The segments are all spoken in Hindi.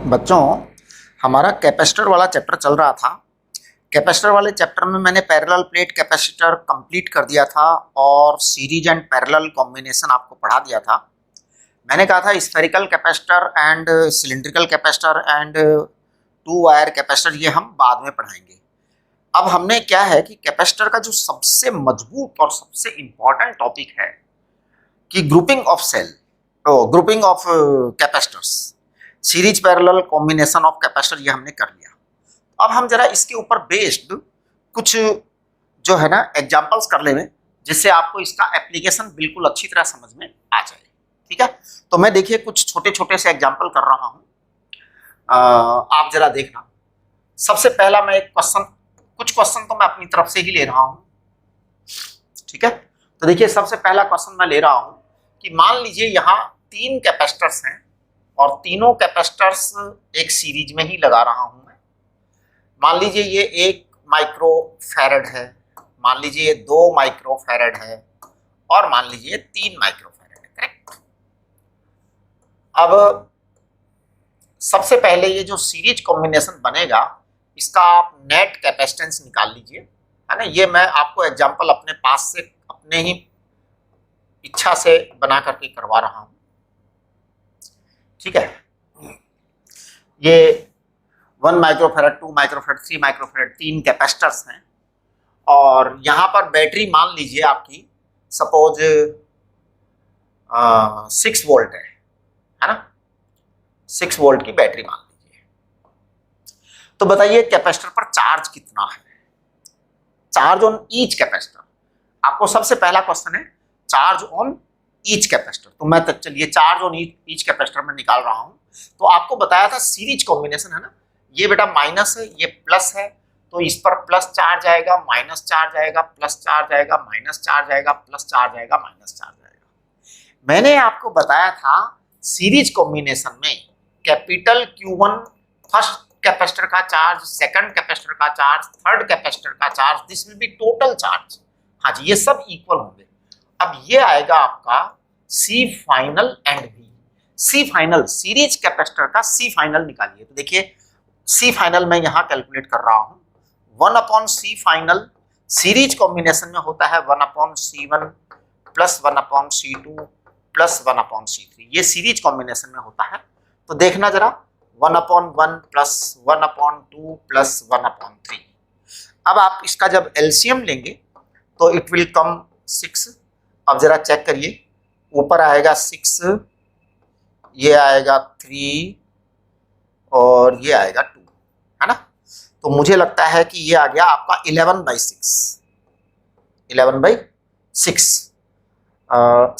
बच्चों, हमारा कैपेसिटर वाला चैप्टर चल रहा था। कैपेसिटर वाले चैप्टर में मैंने पैरेलल प्लेट कैपेसिटर कंप्लीट कर दिया था और सीरीज एंड पैरेलल कॉम्बिनेशन आपको पढ़ा दिया था। मैंने कहा था spherical capacitor and cylindrical capacitor and two wire capacitor ये हम बाद में पढ़ाएंगे। अब हमने क्या है कि कैपेसिटर का जो सबसे मजबूत और सबसे इम्पॉर्टेंट टॉपिक है कि grouping of cell, grouping of capacitors, series parallel combination of capacitor, ये हमने कर लिया। अब हम जरा इसके ऊपर बेस्ड कुछ जो है ना एग्जांपल्स कर ले, जिससे आपको इसका एप्लीकेशन बिल्कुल अच्छी तरह समझ में आ जाए। ठीक है, तो मैं देखिए कुछ छोटे छोटे से एग्जांपल कर रहा हूं, आप जरा देखना। सबसे पहला मैं एक कुछ क्वेश्चन तो मैं अपनी तरफ से ही ले रहा हूं। ठीक है, तो देखिए सबसे पहला क्वेश्चन मैं ले रहा हूं कि मान लीजिए यहां 3 कैपेसिटर्स हैं और तीनों कैपेसिटर्स एक सीरीज में ही लगा रहा हूं मैं। मान लीजिए ये 1 माइक्रो फैरड है, मान लीजिए ये 2 माइक्रो फैरड है और मान लीजिए 3 माइक्रो फैरड है। करेक्ट। अब सबसे पहले ये जो सीरीज कॉम्बिनेशन बनेगा इसका आप नेट कैपेसिटेंस निकाल लीजिए, है ना। ये मैं आपको एग्जांपल अपने पास से अपने ही इच्छा से बना करके करवा रहा हूं। ठीक है, ये 1 माइक्रोफैरड, 2 माइक्रोफैरड, 3 माइक्रोफैरड, 3 कैपेसिटर्स हैं और यहां पर बैटरी मान लीजिए आपकी सपोज 6 वोल्ट है ना, 6 वोल्ट की बैटरी मान लीजिए। तो बताइए कैपेसिटर पर चार्ज कितना है, चार्ज ऑन ईच कैपेसिटर। आपको सबसे पहला क्वेश्चन है चार्ज ऑन ईच कैपेसिटर, तो मैं चलिए चार्ज ऑन ईच कैपेसिटर में निकाल रहा हूं। तो आपको बताया था सीरीज कॉम्बिनेशन है ना, ये बेटा माइनस है, ये प्लस है, तो इस पर प्लस चार्ज आएगा, माइनस चार्ज आएगा, प्लस चार्ज आएगा, माइनस चार्ज आएगा, प्लस चार्ज आएगा, माइनस चार्ज आएगा। मैंने आपको बताया था सीरीज कॉम्बिनेशन में कैपिटल Q1 फर्स्ट कैपेसिटर का चार्ज, सेकंड कैपेसिटर का चार्ज, थर्ड कैपेसिटर का charge, this will be total charge. हाँ जी, ये सब इक्वल होंगे। अब ये आएगा आपका C final and V. C final, series capacitor का सी फाइनल निकालिए। तो देखिए सी फाइनल मैं यहां कैलकुलेट कर रहा हूं, 1/C फाइनल सीरीज कॉम्बिनेशन में होता है 1/C1 plus 1/C2 plus 1/C3, ये सीरीज कॉम्बिनेशन में होता है। तो देखना जरा 1/1 प्लस 1/2 प्लस 1/3। अब आप इसका जब एलसीएम लेंगे तो इट विल कम 6। अब जरा चेक करिए, ऊपर आएगा 6, ये आएगा 3 और ये आएगा 2, है ना। तो मुझे लगता है कि ये आ गया आपका 11/6, 11/6।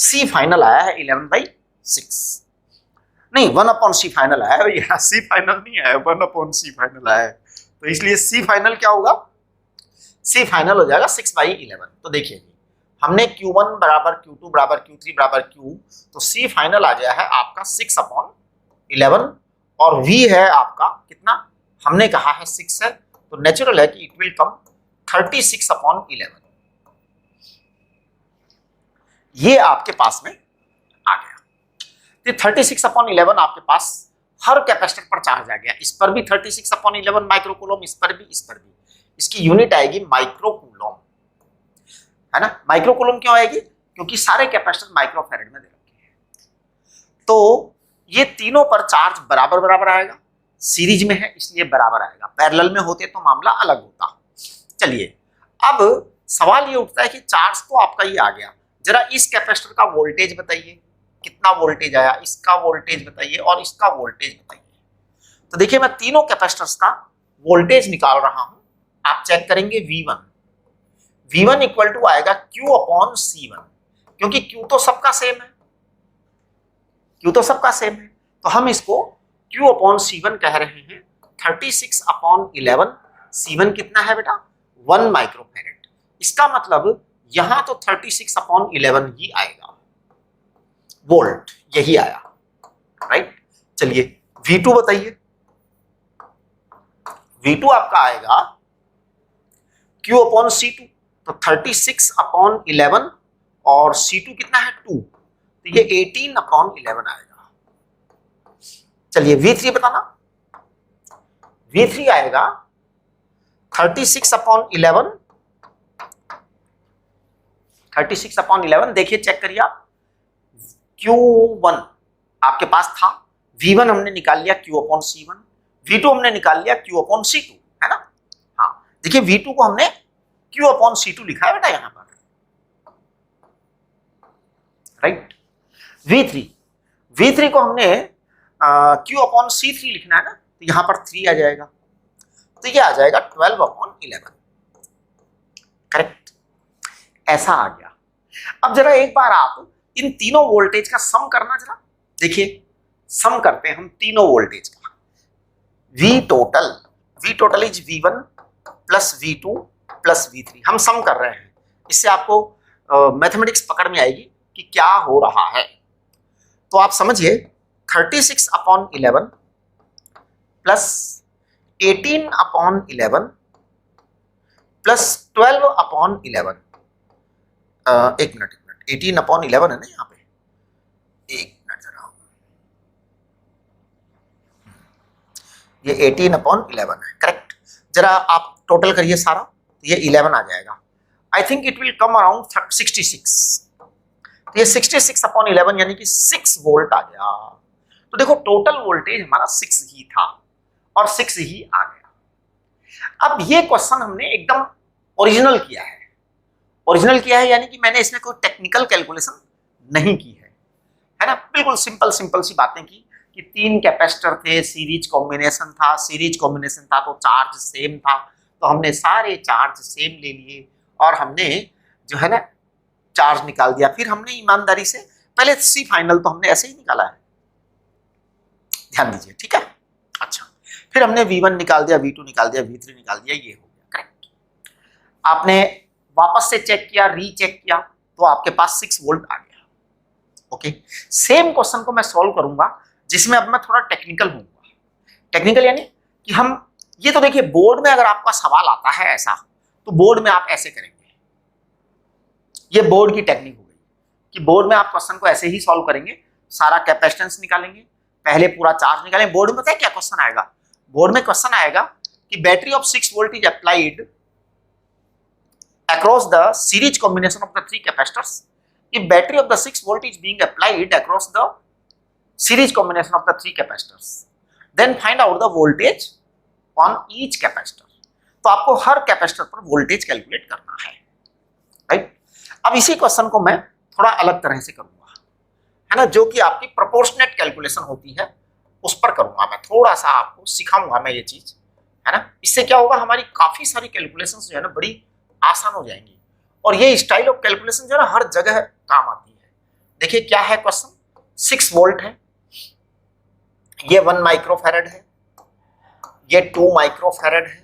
सी फाइनल आया है 11/6, नहीं 1/C फाइनल आया है, यहाँ सी फाइनल नहीं आया, 1/C फाइनल आया है। तो इसलिए सी फाइनल क्या होगा, सी फाइनल हो जाएगा 6/11। तो देखिए हमने Q1 बराबर Q2 बराबर Q3 बराबर Q, तो सी फाइनल आ गया है आपका 6/11 और V है आपका कितना, हमने कहा है 6 है, तो नेचुरल है कि इट विल कम 36/11। ये आपके पास में आ गया। तो 36/11 आपके पास हर कैपेसिटर पर चार्ज आ गया। इस पर भी 36/11 माइक्रोकूलम, इस पर भी, इस पर भी। इसकी यूनिट आएगी माइक्रोकूलम, है ना। माइक्रोकूलम क्यों आएगी, क्योंकि सारे कैपेसिटर माइक्रोफैरड में दे रखे हैं। तो ये तीनों पर चार्ज बराबर बराबर आएगा, सीरीज में है इसलिए बराबर आएगा, पैरेलल में होते तो मामला अलग होता। चलिए अब सवाल ये उठता है कि चार्ज तो आपका ये आ गया, जरा इस कैपेसिटर का वोल्टेज बताइए, कितना वोल्टेज आया, इसका वोल्टेज बताइए और इसका वोल्टेज बताइए। तो देखिए मैं तीनों कैपेसिटर्स का वोल्टेज निकाल रहा हूं, आप चेक करेंगे V1 इक्वल टू आएगा Q/C1, क्योंकि Q तो सबका सेम है, Q तो सबका सेम है, तो हम इसको Q/C1 कह रहे हैं। 36/11, C1 कितना है बेटा, 1 माइक्रोफैरड। इसका मतलब यहां तो 36/11 ही आएगा, वोल्ट यही आया, राइट। चलिए V2 बताइए, V2 आपका आएगा Q/C2, तो 36/11 और C2 कितना है 2, तो ये 18/11 आएगा। चलिए V3 बताना, V3 आएगा 36/11, 36/11। देखिए चेक करिए आप, Q1 आपके पास था, V1 हमने निकाल लिया Q/C1, V2 हमने निकाल लिया Q/C2, है ना। हाँ देखिए V2 को हमने Q/C2 लिखा है बेटा यहां पर, राइट। V3 को हमने Q/C3 लिखना है ना, तो यहां पर 3 आ जाएगा, तो ये आ जाएगा 12/11, करेक्ट। ऐसा आ गया। अब जरा एक बार आप इन तीनों वोल्टेज का सम करना, जरा देखिए सम करते हैं हम तीनों वोल्टेज का। V total is V1 plus V2 plus V3, हम सम कर रहे हैं, इससे आपको मैथमेटिक्स पकड़ में आएगी कि क्या हो रहा है। तो आप समझिए 36/11 प्लस 18/11 प्लस 12/11, एक मिनट 18/11 है ना यहाँ पे, एक मिनट जरा, ये 18/11 है, करेक्ट। जरा आप टोटल करिए सारा, तो ये 11 आ जाएगा। I think it will come around 66, तो ये 66/11 यानी कि 6 वोल्ट आ गया। तो देखो टोटल वोल्टेज हमारा 6 ही था और 6 ही आ गया। अब ये क्वेश्चन हमने एकदम ओरिजिनल किया है, यानी कि मैंने इसमें कोई टेक्निकल कैलकुलेशन नहीं की है ना, बिल्कुल सिंपल सी बातें की कि 3 कैपेसिटर थे, सीरीज कॉम्बिनेशन था तो चार्ज सेम था, तो हमने सारे चार्ज सेम ले लिए और हमने जो है ना चार्ज निकाल दिया। फिर हमने ईमानदारी से पहले C फाइनल तो हमने ऐसे ही निकाला है, ध्यान दीजिए, ठीक है। अच्छा, फिर हमने V1 निकाल दिया, V2 निकाल दिया, V3 निकाल दिया, ये हो गया, करेक्ट। आपने वापस से चेक किया, रीचेक किया, तो आपके पास 6 वोल्ट आ गया। ओके, सेम क्वेश्चन को मैं सॉल्व करूंगा जिसमें अब मैं थोड़ा टेक्निकल होऊंगा। टेक्निकल यानी कि हम ये तो देखिए बोर्ड में अगर आपका सवाल आता है ऐसा, तो बोर्ड में आप ऐसे करेंगे, ये बोर्ड की टेक्निक हो गई कि बोर्ड में आप क्वेश्चन को ऐसे ही सॉल्व करेंगे, सारा कैपेसिटेंस निकालेंगे, पहले पूरा चार्ज निकालेंगे। बोर्ड में पता है क्या क्वेश्चन आएगा? बोर्ड में क्वेश्चन आएगा कि battery of 6 volt is applied across the series combination of the 3 capacitors. If battery of the 6 volt is being applied across the series combination of the 3 capacitors, then find out the voltage on each capacitor. तो आपको हर कैपेसिटर पर वोल्टेज कैलकुलेट करना है, राइट। अब इसी क्वेश्चन को मैं थोड़ा अलग तरह से करूंगा, है ना, जो कि आपकी प्रोपोर्शनेट कैलकुलेशन होती है उस पर करूंगा मैं, थोड़ा सा आपको सिखाऊंगा मैं ये चीज, है ना। इससे क्या होगा, हमारी काफी सारी कैलकुलेशंस जो है ना बड़ी आसान हो जाएंगी, और ये स्टाइल ऑफ कैलकुलेशन जो है ना हर जगह काम आती है। देखिए क्या है क्वेश्चन, 6 वोल्ट है, ये 1 माइक्रोफैरड है, ये 2 माइक्रोफैरड है,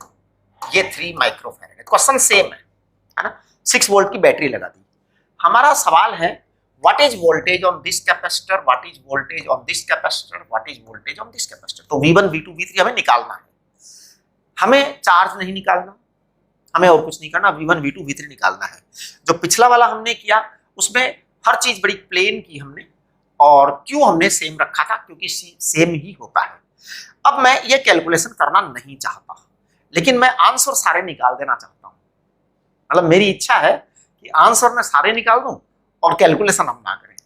ये 3 माइक्रोफैरड है, क्वेश्चन सेम है ना। 6 वोल्ट की बैटरी लगा दी। हमारा सवाल है what is voltage on this capacitor, what is voltage on this capacitor, what is voltage on this capacitor. तो V1 V2 V3 हमें निकालना है, हमें चार्ज नहीं निकालना, हमें और कुछ नहीं करना, V1 V2 V3 निकालना है। जो पिछला वाला हमने किया उसमें हर चीज बड़ी प्लेन की हमने, और क्यों हमने सेम रखा था, क्योंकि सेम ही होता है। अब मैं ये कैलकुलेशन करना नहीं चाहता, लेकिन मैं आंसर सारे निकाल देना चाहता हूं। मतलब मेरी इच्छा है कि आंसर मैं सारे निकाल दूं और कैलकुलेशन हम ना करें,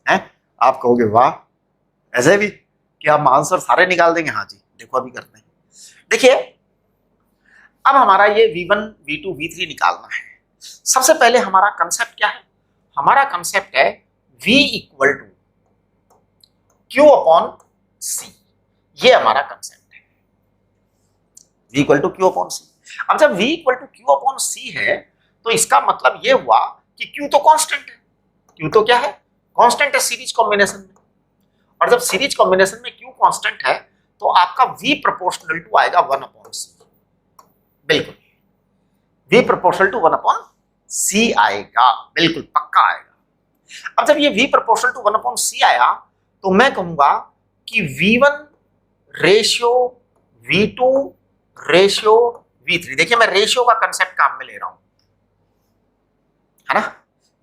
हैं? आप कहोगे वाह, ऐसे भी कि हम आंसर सारे निकाल देंगे? हाँ जी, देखो अभी करते हैं। देखिए अब हमारा ये V1 V2 V3 निकालना है। सबसे पहले हमारा कंसेप्ट क्या है? हमारा कंसेप्ट है V इक्वल टू Q/C, ये हमारा कंसेप्ट है, V इक्वल टू Q/C। अब जब V इक्वल टू Q/C है तो इसका मतलब ये हुआ कि Q तो कांस्टेंट है, Q तो क्या है, कांस्टेंट है सीरीज कॉम्बिनेशन में, और जब सीरीज कॉम्बिनेशन में Q कांस्टेंट है तो आपका V प्रोपोर्शनल टू आएगा 1/C, बिल्कुल V प्रोपोर्शनल टू 1/C आएगा, बिल्कुल पक्का आएगा। अब जब ये V प्रोपोर्शनल टू 1/C आया तो मैं कहूंगा कि V1 ratio V2 ratio V3। देखिए मैं रेशियो का कंसेप्ट काम में ले रहा हूं, है ना,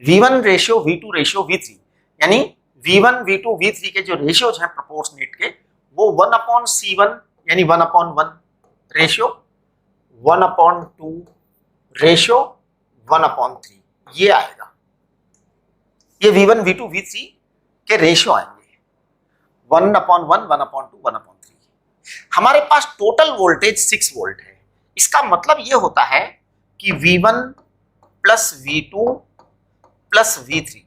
V1 ratio V2 ratio V3, यानी V1 V2 V3 के जो रेशियोज हैं प्रोपोर्शनेट के, वो 1/C1 यानी 1/1 रेशियो 1/2 रेशियो 1/3 ये आएगा। ये V1 V2 V3 के रेशियो आएंगे 1/1 1/2 1/3। हमारे पास टोटल वोल्टेज 6 वोल्ट है। इसका मतलब ये होता है कि V1 plus V2 plus V3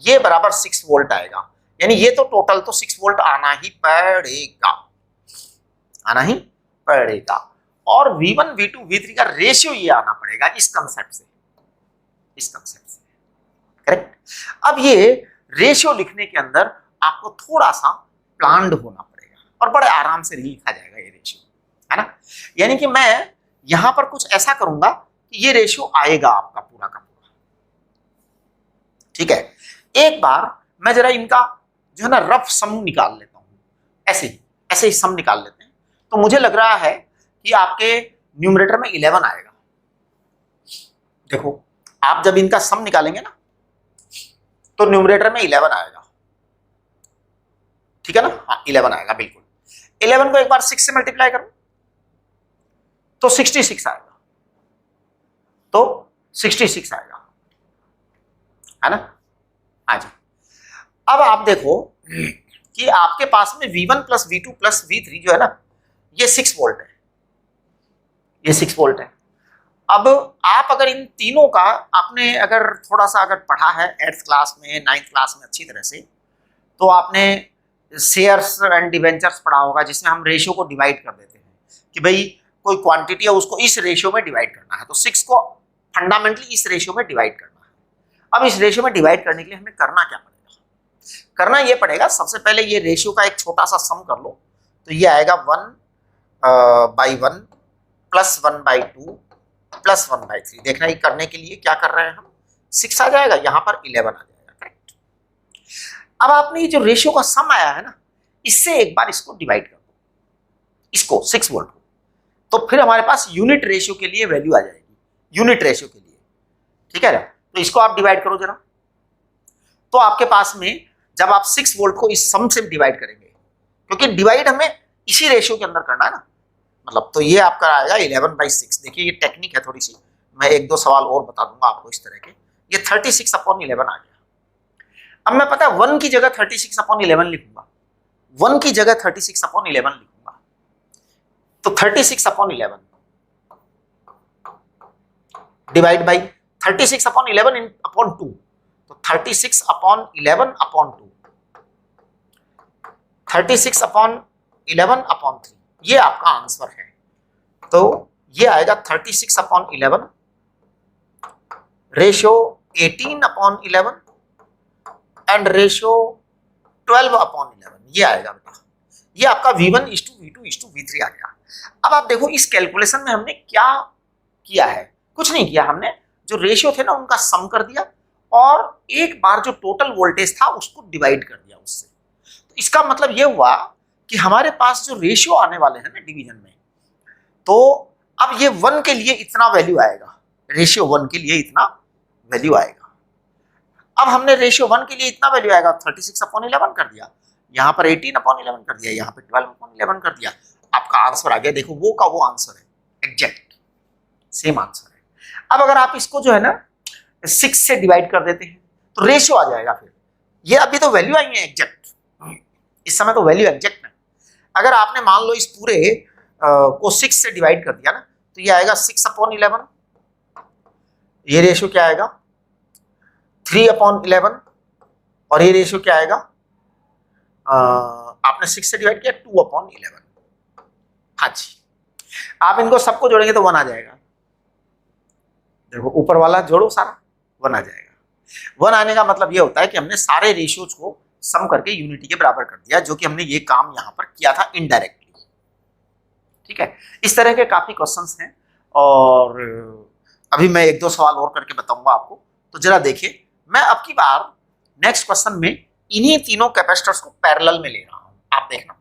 ये बराबर 6 वोल्ट आएगा। यानी ये तो टोटल तो 6 वोल्ट आना ही पड़ेगा, आना ही पड़ेगा। और V1 V2 V3 का रेशियो ये आना पड़ेगा इस कंसेप्ट से, इस कंसेप्ट से, करेक्ट। अब ये रेशियो लिखने के अंदर आपको थोड़ा सा प्लान्ड होना पड़ेगा और बड़े आराम से लिखा जाएगा ये रेशियो, है ना। यानी कि मैं यहां पर कुछ ऐसा करूंगा कि ये रेशियो आएगा आपका पूरा का पूरा, ठीक है। एक बार मैं जरा इनका जो है ना रफ सम निकाल लेता हूं, ऐसे ही सम निकाल लेते हैं। तो मुझे लग रहा है कि आपके न्यूमरेटर में 11 आएगा। देखो आप जब इनका सम निकालेंगे ना तो न्यूमरेटर में 11 आएगा, ठीक है ना। हाँ 11 आएगा बिल्कुल। 11 को एक बार 6 से मल्टीप्लाई करो तो 66 आएगा, तो 66 आएगा, है ना। हाँ जी। अब आप देखो कि आपके पास में V1 plus V2 plus V3 जो है ना ये 6 वोल्ट है, ये 6 वोल्ट है। अब आप अगर इन तीनों का आपने अगर थोड़ा सा अगर पढ़ा है 8th क्लास में 9th क्लास में अच्छी तरह से, तो आपने शेयर्स एंड डिवेंचर्स पढ़ा होगा जिसमें हम रेशियो को डिवाइड कर देते हैं कि भाई कोई क्वांटिटी है उसको इस रेशियो में डिवाइड करना है, तो 6 को फंडामेंटली इस रेशियो में डिवाइड करना है। अब इस रेशियो में डिवाइड करने के लिए हमें करना क्या पड़ेगा? करना ये पड़ेगा सबसे पहले ये रेशियो का एक छोटा सा सम कर लो, तो ये आएगा 1/1 प्लस 1/2 प्लस 1/3। देखना ये करने के लिए क्या कर रहे हैं हम, 6 आ जाएगा, यहाँ पर 11 आ जाएगा, करेक्ट। अब आपने ये जो रेशियो का सम आया है ना इससे एक बार इसको डिवाइड कर दो, इसको 6 वोल्ट को, तो फिर हमारे पास यूनिट रेशियो के लिए वैल्यू आ जाएगी, यूनिट रेशियो के लिए, ठीक है ना। तो इसको आप डिवाइड करो जरा, तो आपके पास में जब आप 6 वोल्ट को इस सम से डिवाइड करेंगे, क्योंकि डिवाइड हमें इसी रेशियो के अंदर करना है ना, मतलब तो ये आपका आएगा 11/6। देखिए ये टेक्निक है थोड़ी सी, मैं 1-2 सवाल और बता दूंगा आपको इस तरह के। ये 36/11 आ गया। अब मैं पता है 1 की जगह 36/11 लिखूंगा, 1 की जगह 36/11 लिखूंगा, तो 36/11 डिवाइड बाई 36/11/2, तो 36/11/2, 36/11/3 ये आपका आंसर है। तो ये आएगा 36/11 रेशियो 18/11 एंड रेशियो 12/11 ये आएगा बेटा। ये आपका V1 V2 V3 आ गया। अब आप देखो इस कैलकुलेशन में हमने क्या किया है, कुछ नहीं किया, हमने जो रेशियो थे ना उनका सम कर दिया और एक बार जो टोटल वोल्टेज था उसको डिवाइड कर दिया उससे। तो इसका मतलब ये हुआ कि हमारे पास जो रेशियो आने वाले हैं ना डिवीजन में, तो अब ये 1 के लिए इतना वैल्यू आएगा, रेशियो 1 के लिए इतना वैल्यू आएगा। अब हमने रेशियो 1 के लिए इतना वैल्यू आएगा 36/11 कर दिया, यहाँ पर 18/11 कर दिया, यहाँ पे 12/11 कर दिया, आपका आंसर आ गया। देखो वो का वो आंसर है, एग्जैक्ट सेम आंसर है। अब अगर आप इसको जो है ना 6 से डिवाइड कर देते हैं तो रेशियो आ जाएगा। फिर ये अभी तो वैल्यू आई है एग्जैक्ट, इस समय तो वैल्यू एग्जैक्ट है। अगर आपने मान लो इस पूरे को 6 से डिवाइड कर दिया ना तो ये आएगा 6/11, ये रेशियो क्या आएगा 3/11, और ये रेशियो क्या आएगा आपने 6 से डिवाइड किया 2/11। हाँ जी, आप इनको सबको जोड़ेंगे तो 1 आ जाएगा। देखो ऊपर वाला जोड़ो सारा 1 आ जाएगा। 1 आने का मतलब ये होता है कि हमने सारे रेशियोज को सम करके यूनिटी के बराबर कर दिया, जो कि हमने ये काम यहां पर किया था इनडायरेक्टली, ठीक है। इस तरह के काफी क्वेश्चंस हैं और अभी मैं 1-2 सवाल और करके बताऊंगा आपको। तो जरा देखिए, मैं अब की बार नेक्स्ट क्वेश्चन में इन्हीं तीनों कैपेसिटर्स को पैरेलल में ले रहा हूं। आप देखना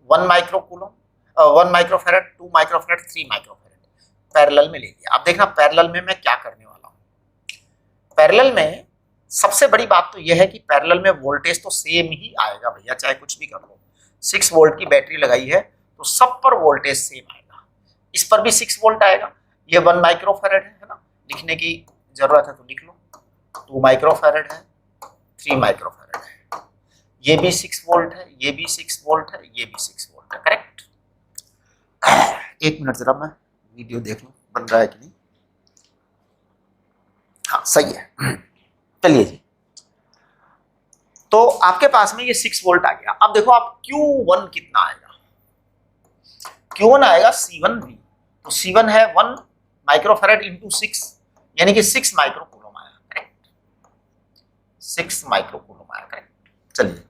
1 microcoulomb 1 microfarad 2 microfarad 3 microfarad parallel में ले लिया। आप देखना पैरेलल में मैं क्या करने वाला हूं। पैरेलल में सबसे बड़ी बात तो यह है कि पैरेलल में वोल्टेज तो सेम ही आएगा भैया, चाहे कुछ भी कर लो। 6 वोल्ट की बैटरी लगाई है तो सब पर वोल्टेज सेम आएगा। इस पर भी 6 वोल्ट आएगा। ये 1 माइक्रोफैरड है ना, लिखने की जरूरत है तो लिख लो। 2 माइक्रोफैरड है, 3 माइक्रोफैरड है, ये भी 6 वोल्ट है, ये भी 6 वोल्ट है, ये भी 6 वोल्ट है। करेक्ट। एक मिनट जरा मैं वीडियो देख लूं बन रहा है कि नहीं। हाँ सही है। चलिए जी, तो आपके पास में ये 6 वोल्ट आ गया। अब देखो आप Q1 कितना आएगा। Q1 आएगा C1V। तो C1 है 1 माइक्रोफैरड इंटू 6, यानी कि 6 माइक्रोकूलम आया। करेक्ट, 6 माइक्रोकूलम आया। करेक्ट। चलिए,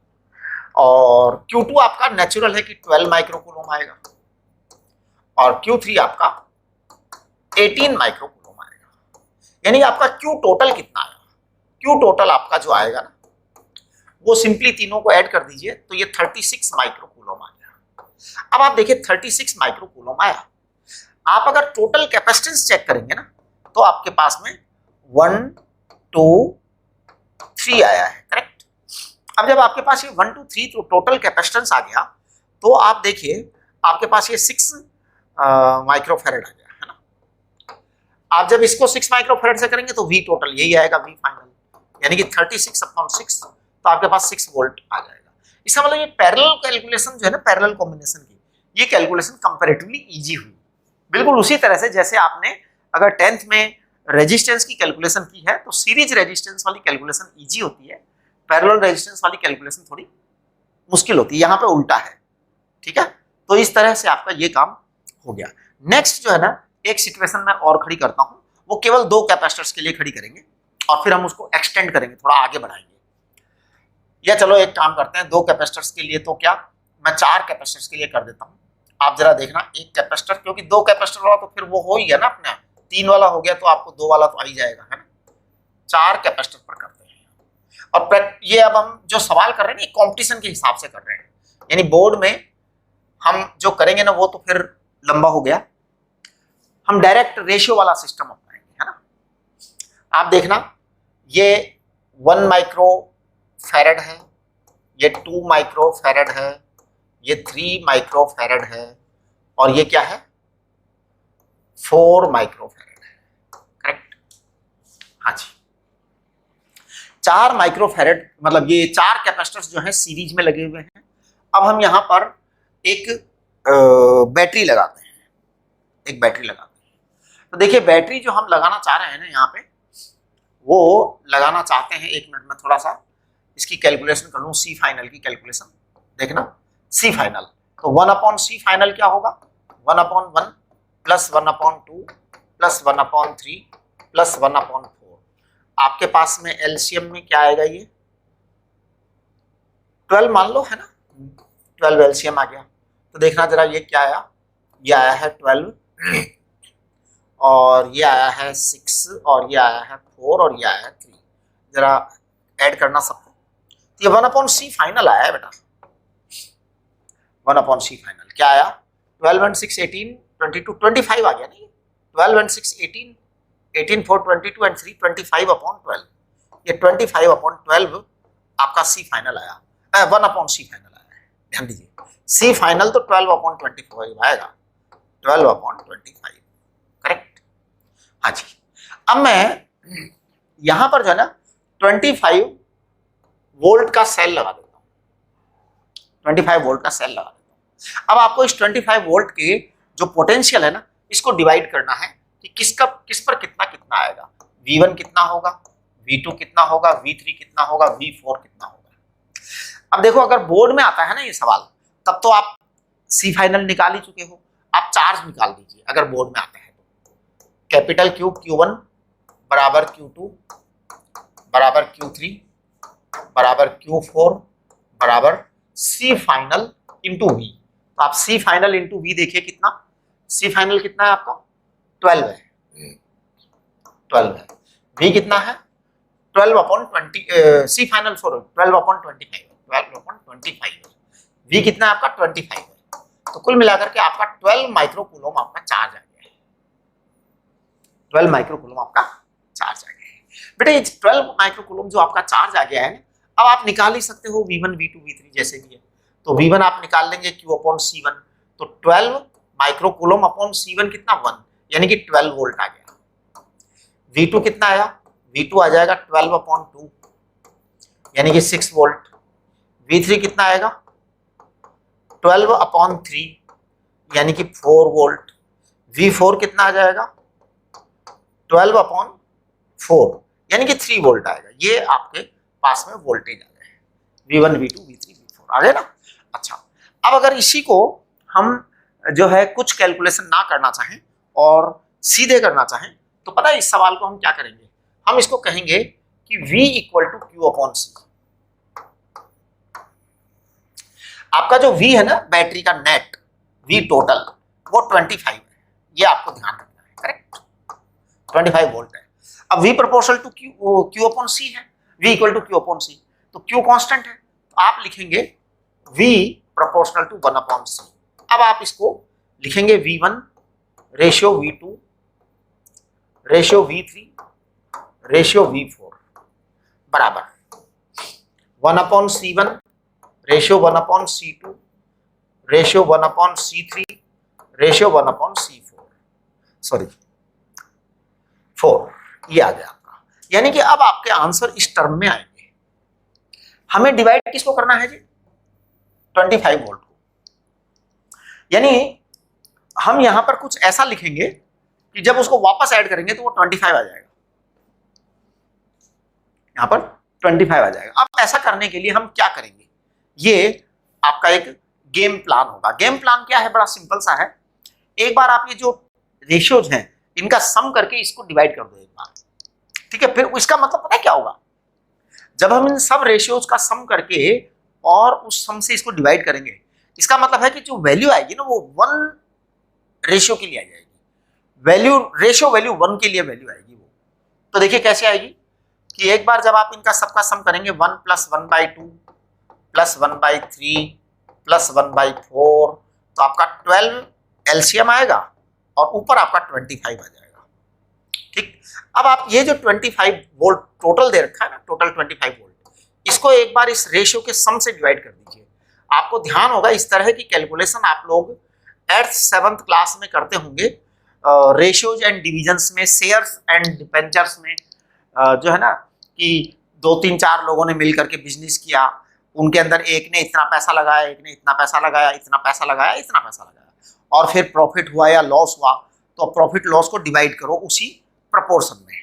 और Q2 आपका नेचुरल है कि 12 माइक्रोकूलम आएगा, और Q3 आपका 18 माइक्रोकूलम आएगा। यानी आपका Q टोटल कितना आएगा? Q टोटल आपका जो आएगा ना, वो सिंपली तीनों को ऐड कर दीजिए तो ये 36 माइक्रोकूलम आ गया। अब आप देखिए 36 माइक्रोकूलम आया। आप अगर टोटल कैपेसिटेंस चेक करेंगे ना, तो आपके पास में 1 2 3 आया है। करेक्ट। अब जब आपके पास ये 1 2 3 तो टोटल कैपेसिटेंस आ गया, तो आप देखिए आपके पास ये 6 माइक्रोफैरड आ गया है ना। आप जब इसको 6 माइक्रोफैरड से करेंगे तो V टोटल यही आएगा, V फाइनल, यानी कि 36/6, तो आपके पास 6 वोल्ट आ जाएगा। इसका मतलब ये पैरेलल कैलकुलेशन जो है ना, पैरेलल कॉम्बिनेशन की, ये कैलकुलेशन कंपैरेटिवली इजी हुई। बिल्कुल उसी तरह से जैसे आपने अगर 10th में रेजिस्टेंस की कैलकुलेशन की है, तो सीरीज रेजिस्टेंस वाली कैलकुलेशन इजी होती है, पैरेलल रेजिस्टेंस वाली कैलकुलेशन थोड़ी मुश्किल होती है। यहाँ पे उल्टा है। ठीक है, तो इस तरह से आपका ये काम हो गया। नेक्स्ट जो है ना, एक सिचुएशन मैं और खड़ी करता हूँ, वो केवल 2 कैपेसिटर्स के लिए खड़ी करेंगे, और फिर हम उसको एक्सटेंड करेंगे, थोड़ा आगे बढ़ाएंगे। या चलो एक काम करते हैं, 2 कैपेसिटर्स के लिए तो क्या, मैं 4 कैपेसिटर्स के लिए कर देता हूँ। आप जरा देखना, एक कैपेसिटर, क्योंकि 2 कैपेसिटर वाला तो फिर वो हो ही गया ना अपने, 3 वाला हो गया तो आपको 2 वाला तो आ ही जाएगा, है ना। 4 कैपेसिटर पर करते हैं। और ये अब हम जो सवाल कर रहे हैं ना, कॉम्पिटिशन के हिसाब से कर रहे हैं, यानी बोर्ड में हम जो करेंगे ना वो तो फिर लंबा हो गया। हम डायरेक्ट रेशियो वाला सिस्टम अपनाएंगे, है ना। आप देखना, ये 1 माइक्रोफैरड है, ये 2 माइक्रोफैरड है, ये 3 माइक्रोफैरड है, और ये क्या है, 4 माइक्रोफैरड है। करेक्ट। हाँ जी, 4 माइक्रोफैरड, मतलब ये 4 कैपेसिटर्स जो हैं सीरीज में लगे हुए हैं। अब हम यहां पर एक बैटरी लगाते हैं, एक बैटरी लगाते हैं। तो देखिए बैटरी जो हम लगाना चाह रहे हैं ना यहाँ पे, वो लगाना चाहते हैं, एक मिनट में थोड़ा सा इसकी कैलकुलेशन कर लूँ, सी फाइनल की कैलकुलेशन देखना। सी फाइनल, तो 1/C फाइनल क्या होगा, 1/1 प्लस 1/2 प्लस 1/3 प्लस 1/4। आपके पास में एलसीएम में क्या आएगा, ये 12 मान लो, है ना। 12 एलसीएम आ गया। तो देखना जरा ये क्या आया, ये आया है 12, और ये आया है 6, और ये आया है 4, और ये आया है 3। जरा ऐड करना सबको, तो ये 1/C फाइनल आया है बेटा। 1/C फाइनल क्या आया, 12 and 6 18 22 25 आ गया ना। ये 12 and 6 18 18 4 22 and 3 25/12। ये 25/12 आपका सी फाइनल आया, 1/C फाइनल आया है। ध्यान दीजिए, सी फाइनल तो 12/25 आएगा, 12/25। करेक्ट। हाँ जी। अब मैं यहां पर जो है ना 25 वोल्ट का सेल लगा देता हूं, 25 वोल्ट का सेल लगा देता हूं। अब आपको इस 25 वोल्ट के जो पोटेंशियल है ना, इसको डिवाइड करना है कि किस पर कितना कितना आएगा। V1 कितना होगा, V2 कितना होगा, V3 कितना होगा, V4 कितना होगा। अब देखो अगर बोर्ड में आता है ना ये सवाल, तब तो आप सी फाइनल निकाल ही चुके हो, आप चार्ज निकाल दीजिए अगर बोर्ड में आता है तो। कैपिटल Q Q1 बराबर Q2 बराबर Q3 बराबर Q4 बराबर सी फाइनल इंटू V। तो आप सी फाइनल इंटू V देखिए कितना, सी फाइनल कितना है आपका 12 है, 12 है। V कितना है 12/20, सी फाइनल 12/25, 12/25। V कितना है आपका 25 है। तो कुल मिलाकर के आपका 12 माइक्रोकूलम आपका चार्ज आ गया है, 12 माइक्रोकूलम आपका चार्ज आ गया है। बेटा ये 12 माइक्रोकूलम जो आपका चार्ज आ गया है, अब आप निकाल ही सकते हो V1 V2 V3 जैसे भी है। तो V1 आप निकाल लेंगे Q/C1, तो तो 12 माइक्रो कूलम अपॉन C1 कितना 1, यानी कि 12 वोल्ट आ गया। V2 कितना आया, V2 आ जाएगा 12 अपॉन 2 यानी कि 6 वोल्ट। V3 कितना आएगा 12 अपॉन 3 यानी कि 4 वोल्ट। V4 कितना आ जाएगा 12 अपॉन 4 यानी कि 3 वोल्ट आएगा। ये आपके पास में वोल्टेज आ गए, V1 V2 V3 V4 आ गए ना। अच्छा, अब अगर इसी को हम जो है कुछ कैलकुलेशन ना करना चाहें और सीधे करना चाहें तो पता है इस सवाल को हम क्या करेंगे, हम इसको कहेंगे कि V equal to Q upon C। आपका जो V है ना बैटरी का नेट V टोटल वो 25 है, ये आपको ध्यान रखना है, करेक्ट 25 वोल्ट है। अब V proportional to Q upon C है, V equal to Q upon C, तो Q कांस्टेंट है तो आप लिखेंगे V proportional to 1 upon C। अब आप इसको लिखेंगे V1 ratio V2 ratio V3 ratio V4 बराबर 1 upon C1 ratio 1 upon C2 ratio 1 upon C3 ratio 1 upon C4 sorry 4, ये आ गया आपका। यानी कि अब आपके आंसर इस टर्म में आएंगे। हमें डिवाइड किसको करना है जी 25 वोल्ट को, यानी हम यहां पर कुछ ऐसा लिखेंगे कि जब उसको वापस ऐड करेंगे तो वो 25 आ जाएगा, यहां पर 25 आ जाएगा। अब ऐसा करने के लिए हम क्या करेंगे, ये आपका एक गेम प्लान होगा। गेम प्लान क्या है, बड़ा सिंपल सा है। एक बार आप ये जो रेशियोज हैं इनका सम करके इसको डिवाइड कर दो एक बार, ठीक है। फिर इसका मतलब पता है क्या होगा, जब हम इन सब रेशियोज का सम करके और उस सम से इसको डिवाइड करेंगे, इसका मतलब है कि जो वैल्यू आएगी ना वो 1 रेशियो के लिए आ जाएगी, वैल्यू रेशियो वैल्यू 1 के लिए वैल्यू आएगी वो। तो देखिए कैसे आएगी कि एक बार जब आप इनका सबका सम करेंगे 1 प्लस 1/2 प्लस 1/3 प्लस 1/4 तो आपका 12 एलसीएम आएगा और ऊपर आपका 25 आ जाएगा, ठीक। अब आप ये जो 25 वोल्ट टोटल दे रखा है ना, टोटल 25 वोल्ट, इसको एक बार इस रेशियो के सम से डिवाइड कर दीजिए। आपको ध्यान होगा इस तरह की कैलकुलेशन आप लोग 8th 7th क्लास में करते होंगे, रेशियोज एंड डिविजन्स में, शेयर्स एंड डिबेंचर्स में, जो है ना कि 2 3 4 लोगों ने मिल करके बिजनेस किया, उनके अंदर एक ने इतना पैसा लगाया, एक ने इतना पैसा लगाया, इतना पैसा लगाया, इतना पैसा लगाया, और फिर प्रॉफिट हुआ या लॉस हुआ तो प्रॉफिट लॉस को डिवाइड करो उसी प्रपोर्शन में,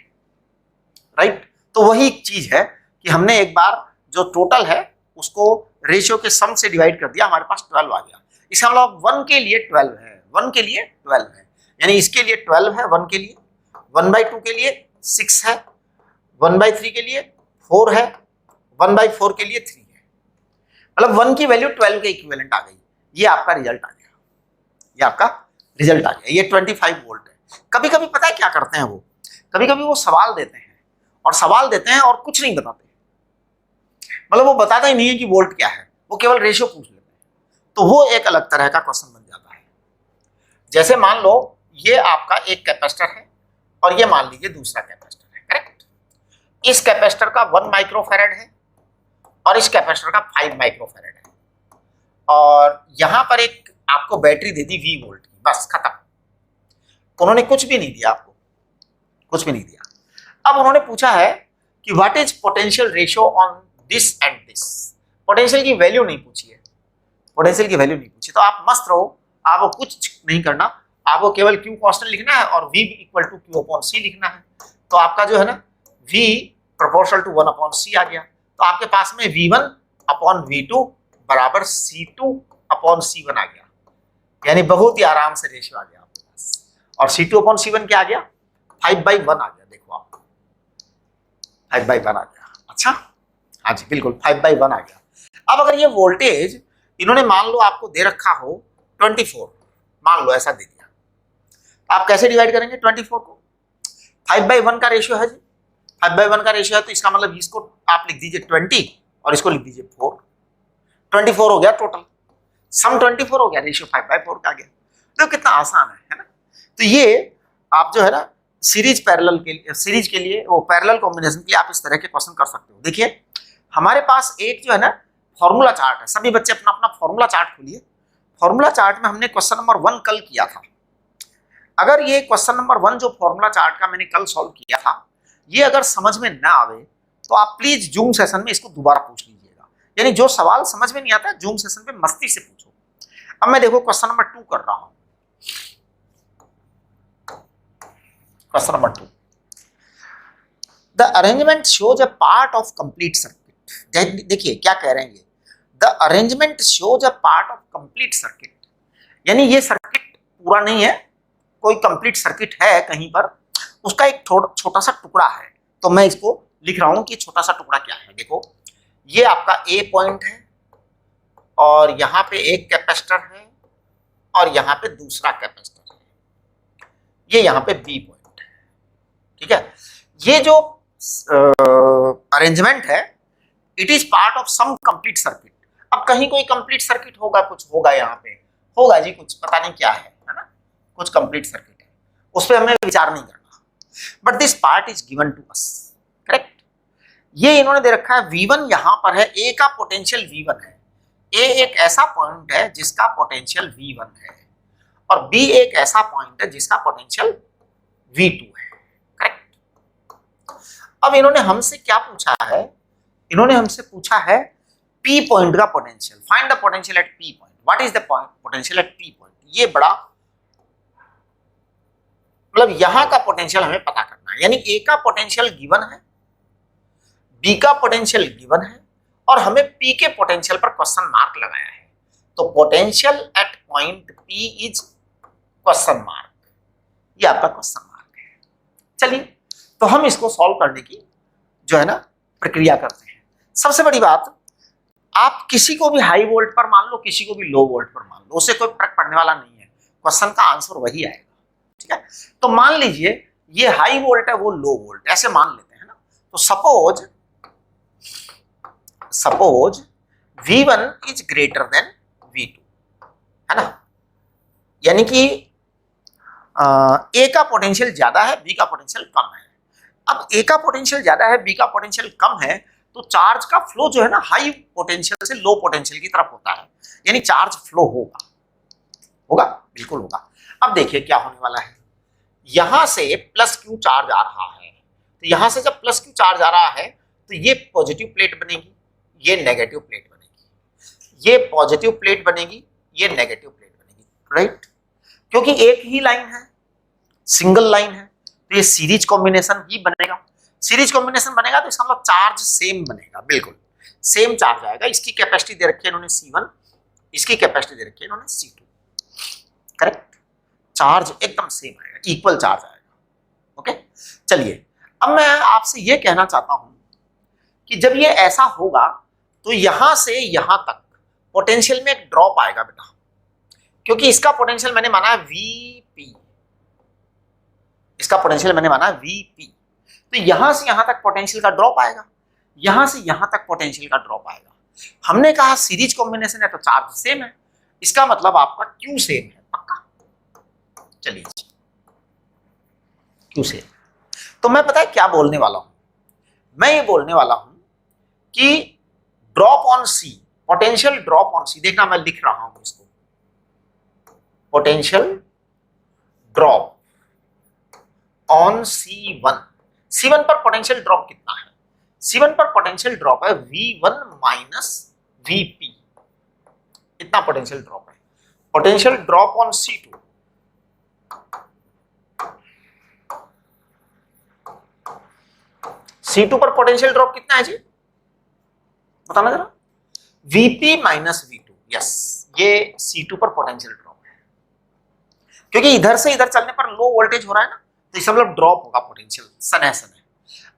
राइट। तो वही चीज है कि हमने एक बार जो टोटल है उसको रेशियो के सम से डिवाइड कर दिया, हमारे पास 12 आ गया। इसका मतलब 1 के लिए 12 है, 1 के लिए 12 है, यानी इसके लिए 12 है 1 के लिए, 1/2 के लिए 6 है, 1/3 के लिए 4 है, 1/4 के लिए 3 है, मतलब 1 की वैल्यू 12 के इक्विवेलेंट आ गई। ये आपका रिजल्ट आ गया, ये आपका रिजल्ट आ गया, ये 25 वोल्ट है। कभी कभी पता है क्या करते हैं वो, कभी कभी वो सवाल देते हैं और कुछ नहीं बताते, मतलब वो बताता ही नहीं है कि वोल्ट क्या है, वो केवल रेशियो पूछ लेते हैं, तो वो एक अलग तरह का क्वेश्चन बन जाता है। जैसे मान लो ये आपका एक कैपेसिटर है और ये मान लीजिए दूसरा कैपेसिटर है, करेक्ट। इस कैपेसिटर का 1 माइक्रोफैरड है और इस कैपेसिटर का 5 माइक्रोफैरड है, और यहां पर एक आपको बैटरी दे दी 20 वोल्ट की, बस खत्म। उन्होंने कुछ भी नहीं दिया आपको, कुछ भी नहीं दिया। अब उन्होंने पूछा है कि what is potential ratio on this and this. Potential की वैल्यू नहीं पूछी है, पोटेंशियल की वैल्यू नहीं पूछी, तो आप मस्त रहो, आपको कुछ नहीं करना, आपको केवल Q कांस्टेंट लिखना है और V equal to Q upon C लिखना है। तो आपका जो है ना V proportional to 1 upon C आ गया, तो आपके पास में V1 अपॉन V2 बराबर C2 अपॉन C1 आ गया, यानी बहुत ही आराम से रेशियो आ गया आपके पास। और C2 अपॉन C1 क्या आ गया 5/1 आ गया, देखो आप 5/1 आ गया। अच्छा हाँ जी बिल्कुल 5/1 आ गया। अब अगर ये वोल्टेज इन्होंने मान लो आपको दे रखा हो 24, मान लो ऐसा दे दिया, आप कैसे डिवाइड करेंगे 24 को, 5/1 का रेशियो है जी, 5/1 का रेशियो है, तो इसका मतलब इसको आप लिख दीजिए 20 और इसको लिख दीजिए 4, 24 हो गया टोटल, सम 24 हो गया, रेशियो 5/4 का आ गया। तो कितना आसान है ना। तो ये आप जो है ना सीरीज पैरेलल के लिए, सीरीज के लिए वो पैरेलल कॉम्बिनेशन के लिए आप इस तरह के क्वेश्चन कर सकते हो। देखिए हमारे पास एक जो है ना फॉर्मूला चार्ट है, सभी बच्चे अपना अपना फॉर्मूला चार्ट खोलिए, फॉर्मूला चार्ट में हमने क्वेश्चन नंबर 1 कल किया था। अगर ये क्वेश्चन नंबर 1 जो फॉर्मूला चार्ट का मैंने कल सॉल्व किया था, ये अगर समझ में ना आवे तो आप प्लीज जूम सेशन में इसको दोबारा पूछ लीजिएगा। यानी जो सवाल समझ में नहीं आता जूम सेशन पे मस्ती से पूछो। अब मैं देखो क्वेश्चन नंबर 2 कर रहा हूं। Question number 2, the arrangement shows a part of complete circuit. देखिए क्या कह रहे हैं ये, the arrangement shows a part of complete circuit, यानी ये सर्किट पूरा नहीं है, कोई कंप्लीट सर्किट है कहीं पर, उसका एक छोटा सा टुकड़ा है। तो मैं इसको लिख रहा हूं कि छोटा सा टुकड़ा क्या है। देखो ये आपका ए पॉइंट है और यहां पे एक कैपेसिटर है और यहां पे दूसरा कैपेसिटर है, ये यहां पे बी पॉइंट है। ठीक है, ये जो अरेंजमेंट है it is part of some complete circuit. अब कहीं कोई कंप्लीट सर्किट होगा, कुछ होगा, यहाँ पे होगा जी, कुछ पता नहीं क्या है ना, कुछ कंप्लीट सर्किट है, उस पर हमें विचार नहीं करना। But this part is given to us, correct. ये इन्होंने दे रखा है V1 यहां पर है, ए का पोटेंशियल V1 है। ए एक ऐसा पॉइंट है जिसका पोटेंशियल V1 है और बी एक ऐसा पॉइंट है जिसका पोटेंशियल V2 है, करेक्ट। अब इन्होंने हमसे क्या पूछा है, इन्होंने हमसे पूछा है P पॉइंट का potential, find the potential at P point. What is the potential at P point. ये बड़ा मतलब यहां का पोटेंशियल हमें पता करना है। यानी ए का पोटेंशियल गिवन है, बी का पोटेंशियल गिवन है और हमें पी के पोटेंशियल पर क्वेश्चन मार्क लगाया है। तो potential at point P is question mark, ये आपका क्वेश्चन मार्क है। चलिए तो हम इसको सॉल्व करने की जो है ना प्रक्रिया करते हैं। सबसे बड़ी बात, आप किसी को भी हाई वोल्ट पर मान लो, किसी को भी लो वोल्ट पर मान लो, उससे कोई फर्क पड़ने वाला नहीं है, क्वेश्चन का आंसर वही आएगा। ठीक है, तो मान लीजिए ये हाई वोल्ट है, वो लो वोल्ट, ऐसे मान लेते हैं ना। तो suppose V1 is greater than V2, है ना, यानी कि ए का पोटेंशियल ज्यादा है, बी का पोटेंशियल कम है। अब ए का पोटेंशियल ज्यादा है, बी का पोटेंशियल कम है, तो चार्ज का फ्लो जो है ना हाई पोटेंशियल से लो पोटेंशियल की तरफ होता है, यानी चार्ज फ्लो होगा, होगा, बिल्कुल होगा। अब देखिए क्या होने वाला है, यहां से प्लस क्यू चार्ज आ रहा है, तो यहां से जब प्लस क्यू चार्ज आ रहा है तो ये पॉजिटिव प्लेट बनेगी, ये नेगेटिव प्लेट बनेगी, ये पॉजिटिव प्लेट बनेगी, ये नेगेटिव प्लेट बनेगी, राइट। क्योंकि एक ही लाइन है, सिंगल लाइन है, तो ये सीरीज कॉम्बिनेशन ही बनेगा। सीरीज कॉम्बिनेशन बनेगा तो इसका मतलब चार्ज सेम बनेगा, बिल्कुल सेम चार्ज आएगा। इसकी कैपेसिटी दे रखी है इन्होंने C1, इसकी कैपेसिटी दे रखी है इन्होंने C2, करेक्ट। चार्ज एकदम सेम आएगा, इक्वल चार्ज आएगा। ओके, चलिए अब मैं आपसे ये कहना चाहता हूं कि जब ये ऐसा होगा तो यहां से यहां तक पोटेंशियल में एक ड्रॉप आएगा बेटा, क्योंकि इसका पोटेंशियल मैंने माना है Vp, इसका पोटेंशियल मैंने माना है Vp, तो यहां से यहां तक पोटेंशियल का ड्रॉप आएगा, यहां से यहां तक पोटेंशियल का ड्रॉप आएगा। हमने कहा सीरीज कॉम्बिनेशन है तो चार्ज सेम है, इसका मतलब आपका Q सेम है, पक्का। चलिए Q सेम, तो मैं पता है क्या बोलने वाला हूं, मैं ये बोलने वाला हूं कि drop on C, potential drop on C, देखना मैं लिख रहा हूं इसको, पोटेंशियल ड्रॉप ऑन C1 पर पोटेंशियल ड्रॉप कितना है, C1 पर पोटेंशियल ड्रॉप है V1 माइनस Vp, इतना पोटेंशियल ड्रॉप है। Potential drop on C2, C2 पर पोटेंशियल ड्रॉप कितना है जी, बताना जरा, Vp माइनस V2, यस, ये C2 पर पोटेंशियल ड्रॉप है, क्योंकि इधर से इधर चलने पर लो वोल्टेज हो रहा है ना, तो इसका मतलब ड्रॉप होगा पोटेंशियल, सन है।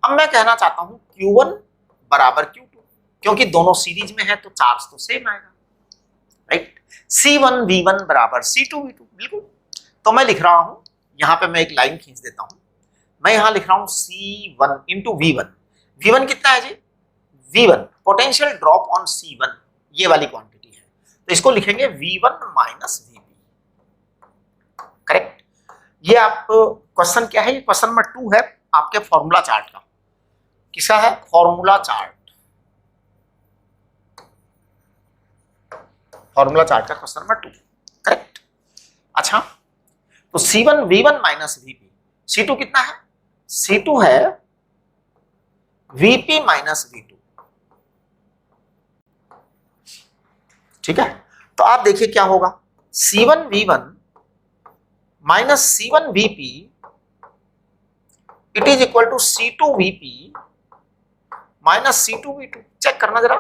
अब मैं कहना चाहता हूं Q1 बराबर Q2, क्योंकि दोनों सीरीज में है तो चार्ज तो सेम आएगा, राइट। C1 V1 बराबर C2 V2, बिल्कुल। तो मैं लिख रहा हूं, यहां पे मैं एक लाइन खींच देता हूं, मैं यहां लिख रहा हूं C1 इंटू V1, V1 कितना है जी, V1 potential drop on C1, ये वाली क्वांटिटी है, तो इसको लिखेंगे V1 माइनस Vp, करेक्ट। ये आप क्वेश्चन क्या है, ये क्वेश्चन नंबर 2 है आपके फॉर्मूला चार्ट का। किसका है, फॉर्मूला चार्ट, फॉर्मूला चार्ट का क्वेश्चन नंबर 2। अच्छा, तो C1 V1 minus VP, C2 कितना है? C2 है VP माइनस V2। ठीक है, तो आप देखिए क्या होगा, C1 V1 minus C1 VP it is equal to C2 VP minus C2 V2। Check करना जरा।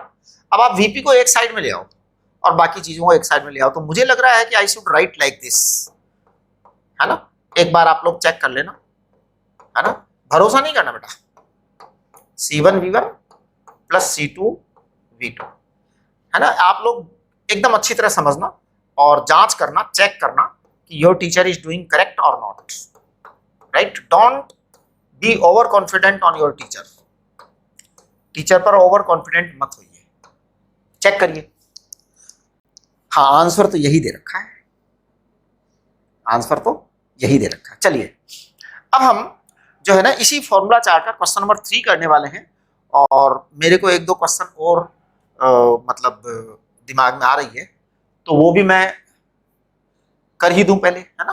अब आप VP को एक साइड में ले आओ और बाकी चीजों को एक साइड में ले आओ, तो मुझे लग रहा है कि I should write like this, है ना। एक बार आप लोग चेक कर लेना, है ना, भरोसा नहीं करना बेटा। C1 V1 plus C2 V2, है ना। आप लोग एकदम अच्छी तरह समझना और जांच करना, चेक करना कि your teacher is doing correct और not, right. Don't be over confident on your teacher, teacher पर ओवर कॉन्फिडेंट मत होइए। चेक करिए, हाँ आंसर तो यही दे रखा है, आंसर तो यही दे रखा है। चलिए अब हम जो है ना इसी फॉर्मूला 4 का क्वेश्चन नंबर 3 करने वाले हैं, और मेरे को एक दो क्वेश्चन और मतलब दिमाग में आ रही है, तो वो भी मैं कर ही दूं पहले, है ना।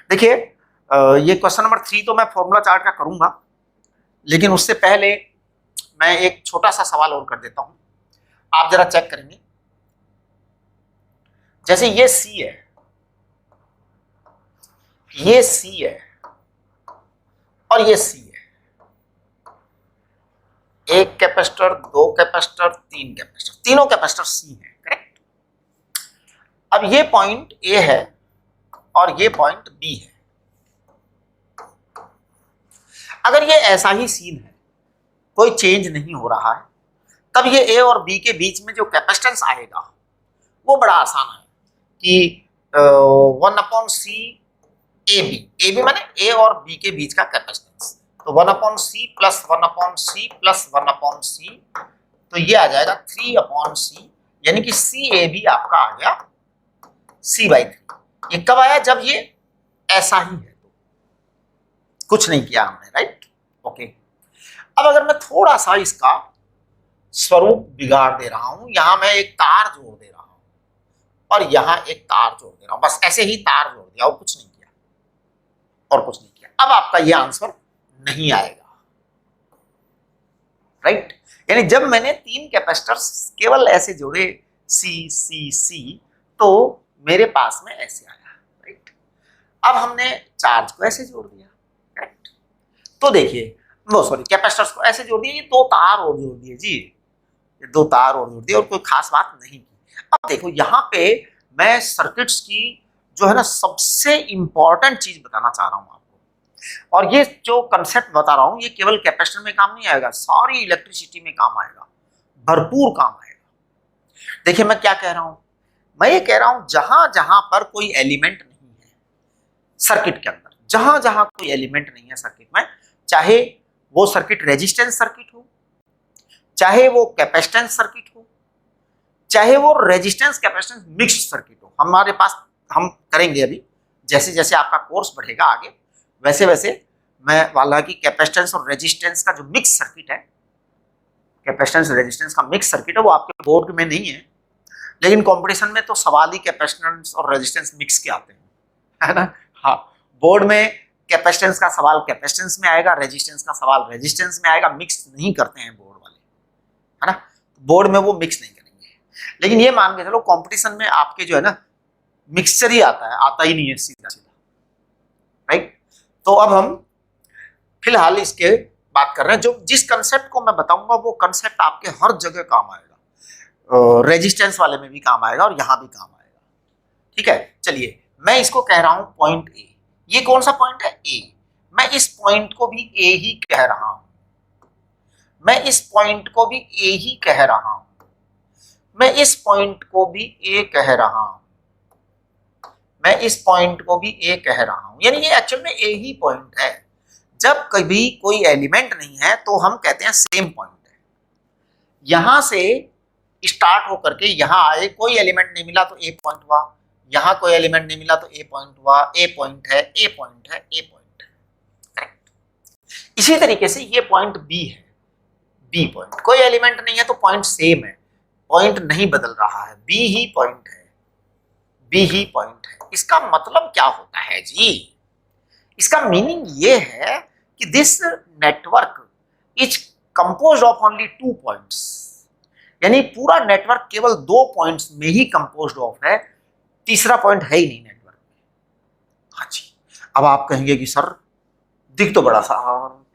देखिए ये क्वेश्चन नंबर 3 तो मैं फॉर्मूला 4 का करूंगा, लेकिन उससे पहले मैं एक छोटा सा सवाल और कर देता हूं। आप जरा चेक करेंगे, जैसे ये C है, ये C है और ये C है, एक कैपेसिटर, दो कैपेसिटर, तीन कैपेसिटर, तीनों कैपेसिटर C है, करेक्ट। अब ये पॉइंट A है और ये पॉइंट B है। अगर ये ऐसा ही सीन है, कोई चेंज नहीं हो रहा है, तब ये A और B के बीच में जो कैपेसिटेंस आएगा वो बड़ा आसान है कि 1/C AB, AB माने A और B के बीच का कैपेसिटेंस, तो 1/C plus 1/C plus 1/C, तो ये आ जाएगा 3/C, यानी कि CAB आपका आ गया C/3। ये कब आया? जब ये ऐसा ही है, तो कुछ नहीं किया हमने, राइट, ओके। अब अगर मैं थोड़ा सा इसका स्वरूप बिगाड़ दे रहा हूं, यहां मैं एक तार जोड़ दे रहा हूं और यहां एक तार जोड़ दे रहा हूं, बस ऐसे ही तार जोड़ दिया और कुछ नहीं किया, और कुछ नहीं किया, अब आपका ये आंसर नहीं आएगा, राइट। यानी जब मैंने तीन कैपेसिटर्स केवल ऐसे जोड़े C, तो मेरे पास में ऐसे आया, राइट। अब हमने चार्ज को ऐसे जोड़ दिया, राइट, तो देखिए वो सॉरी कैपेसिटर्स को ऐसे जोड़ दिए, ये दो तार और जोड़ दिए जी, ये दो तार और जोड़ दिए और कोई खास बात नहीं की। अब देखो यहाँ पे मैं सर्किट्स की जो है ना सबसे इंपॉर्टेंट चीज बताना चाह रहा हूं आपको, और ये जो कंसेप्ट बता रहा हूं ये केवल कैपेसिटर में काम नहीं आएगा, सारी इलेक्ट्रिसिटी में काम आएगा, भरपूर काम आएगा। देखिए मैं क्या कह रहा हूं, मैं ये कह रहा हूं जहां जहां पर कोई एलिमेंट नहीं है सर्किट के अंदर, जहां जहां कोई एलिमेंट नहीं है सर्किट में, चाहे वो सर्किट रेजिस्टेंस सर्किट हो, चाहे वो कैपेसिटेंस सर्किट हो, चाहे वो रेजिस्टेंस कैपेसिटेंस मिक्स्ड सर्किट हो, हमारे पास हम करेंगे अभी, जैसे जैसे आपका कोर्स बढ़ेगा आगे वैसे वैसे मैं वाला कि कैपेसिटेंस और रेजिस्टेंस का जो मिक्स सर्किट है, कैपेसिटेंस रेजिस्टेंस का मिक्स सर्किट है, वो आपके बोर्ड में नहीं है, लेकिन कंपटीशन में तो सवाल ही कैपेसिटेंस और रेजिस्टेंस मिक्स के आते हैं, है ना। हाँ, बोर्ड में कैपेसिटेंस का सवाल कैपेसिटेंस में आएगा, रेजिस्टेंस का सवाल रेजिस्टेंस में आएगा, मिक्स नहीं करते हैं बोर्ड वाले, है ना, बोर्ड में वो मिक्स नहीं करेंगे। लेकिन ये मान के चलो कंपटीशन में आपके जो है ना मिक्सचर ही आता है, आता ही नहीं है सीधा सीधा, राइट। तो अब हम फिलहाल इसके बात कर रहे हैं, जो जिस कंसेप्ट को मैं बताऊंगा वो कंसेप्ट आपके हर जगह काम आएगा, रेजिस्टेंस वाले में भी काम आएगा और यहां भी काम आएगा, ठीक है। चलिए मैं इसको कह रहा हूं पॉइंट ए, ये कौन सा पॉइंट है? ए। मैं इस पॉइंट को भी ए ही कह रहा हूं, मैं इस पॉइंट को भी ए ही कह रहा हूं, मैं इस पॉइंट को भी ए कह रहा हूं, मैं इस पॉइंट को भी ए कह रहा हूं, यानी ये एक्चुअल में ए ही पॉइंट है। जब कभी कोई एलिमेंट नहीं है तो हम कहते हैं सेम पॉइंट है, यहां से स्टार्ट होकर के यहां आए, कोई एलिमेंट नहीं मिला तो ए पॉइंट हुआ, यहां कोई एलिमेंट नहीं मिला तो ए पॉइंट हुआ, ए पॉइंट है, ए पॉइंट है, ए पॉइंट है, करेक्ट। इसी तरीके से ये पॉइंट बी है, बी पॉइंट, कोई एलिमेंट नहीं है तो पॉइंट सेम है, पॉइंट नहीं बदल रहा है, बी ही पॉइंट है, बी ही पॉइंट है। इसका मतलब क्या होता है जी? इसका मीनिंग ये है कि this network is composed of only 2 points, यानी पूरा नेटवर्क केवल 2 पॉइंट्स में ही कंपोज्ड ऑफ है, तीसरा पॉइंट है ही नहीं नेटवर्क में। हाँ जी। अब आप कहेंगे कि सर दिख तो बड़ा सा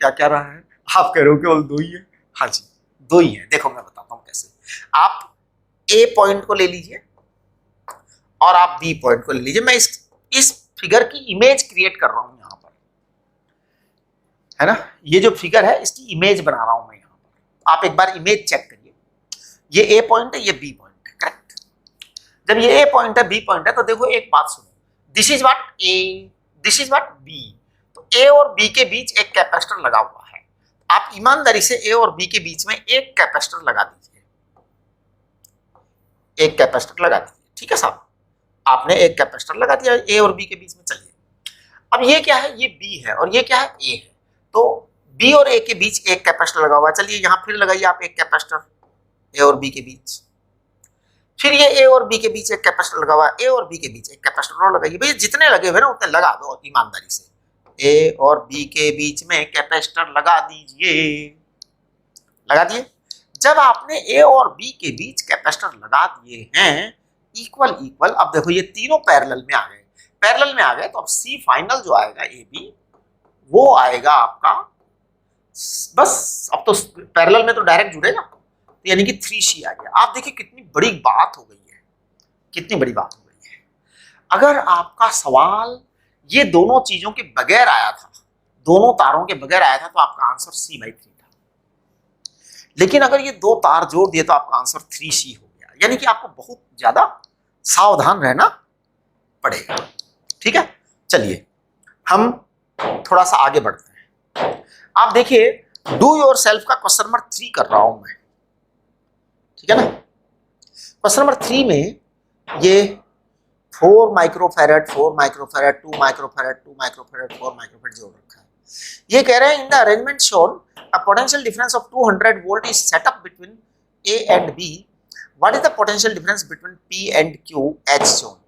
क्या क्या रहा है, आप कह रहे हो केवल 2 ही है। हाँ जी 2 ही है। देखो मैं बताता हूं कैसे। आप ए पॉइंट को ले लीजिए और आप बी पॉइंट को ले लीजिए। मैं इस फिगर की इमेज क्रिएट कर रहा हूं यहां पर, है ना। ये जो फिगर है इसकी इमेज बना रहा हूं मैं यहां पर। आप एक बार इमेज चेक करिए। ये ए पॉइंट है, ये बी पॉइंट है, करेक्ट। जब ये ए पॉइंट है, बी पॉइंट है, तो देखो एक बात सुनो, this is what A, this is what B. तो ए और बी के बीच एक कैपेसिटर लगा हुआ है। आप ईमानदारी से ए और बी के बीच में एक कैपेसिटर लगा दीजिए, एक कैपेसिटर लगा दीजिए। ठीक है साहब, आपने एक कैपेसिटर लगा दिया ए और बी के बीच में। चलिए अब ये क्या है, ये बी है और ये क्या है, ए है। तो बी और ए के बीच एक कैपेसिटर लगा हुआ है। चलिए यहां फिर लगाइए आप एक कैपेसिटर ए और बी के बीच। फिर ये ए और बी के बीच एक कैपेसिटर लगा हुआ है, ए और बी के बीच एक कैपेसिटर और लगाइए। भैया जितने लगे हुए ना उतने लगा दो ईमानदारी से। ए और बी के बीच में कैपेसिटर लगा दीजिए, लगा दिए। जब आपने ए और बी के बीच कैपेसिटर लगा दिए हैं इक्वल इक्वल, अब देखो ये तीनों पैरेलल में आ गए। पैरेलल में आ गए तो अब सी फाइनल जो आएगा ए बी वो आएगा आपका, बस अब तो पैरेलल में तो डायरेक्ट जुड़ेगा, तो यानी कि 3C आ गया। आप देखिए कितनी बड़ी बात हो गई है, कितनी बड़ी बात हो गई है। अगर आपका सवाल ये दोनों चीजों के बगैर आया था, दोनों तारों के बगैर आया था, तो आपका आंसर C/3 था। लेकिन अगर ये 2 तार जोड़ दिए तो आपका आंसर 3C हो गया। यानी कि आपको बहुत ज्यादा सावधान रहना पड़ेगा। ठीक है, चलिए हम थोड़ा सा आगे बढ़ते हैं। आप देखिए डू योर सेल्फ का क्वेश्चन नंबर 3 कर रहा हूं मैं, ठीक है ना। क्वेश्चन नंबर 3 में ये 4 microfarad, 4 microfarad, 2 microfarad, 2 microfarad, 4 microfarad जोड़ रखा है। ये कह रहे हैं इन the arrangement shown a potential difference of 200 volt is set up between A and B. What is the potential difference between P and Q as shown?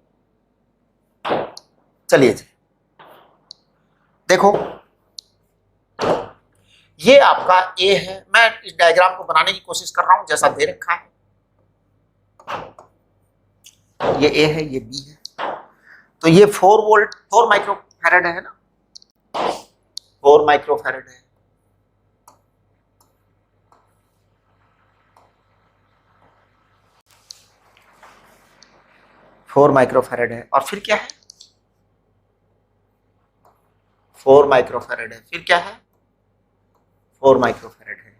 चलिए जी देखो, ये आपका A है। मैं इस डायग्राम को बनाने की कोशिश कर रहा हूं जैसा दे रखा है। ये A है, ये B है। तो ये 4 वोल्ट 4 माइक्रोफैरड है ना, 4 माइक्रोफैरड है। फोर माइक्रोफैरड है और फिर क्या है, 4 माइक्रोफैरड है। फिर क्या है, 4 माइक्रोफैरड है।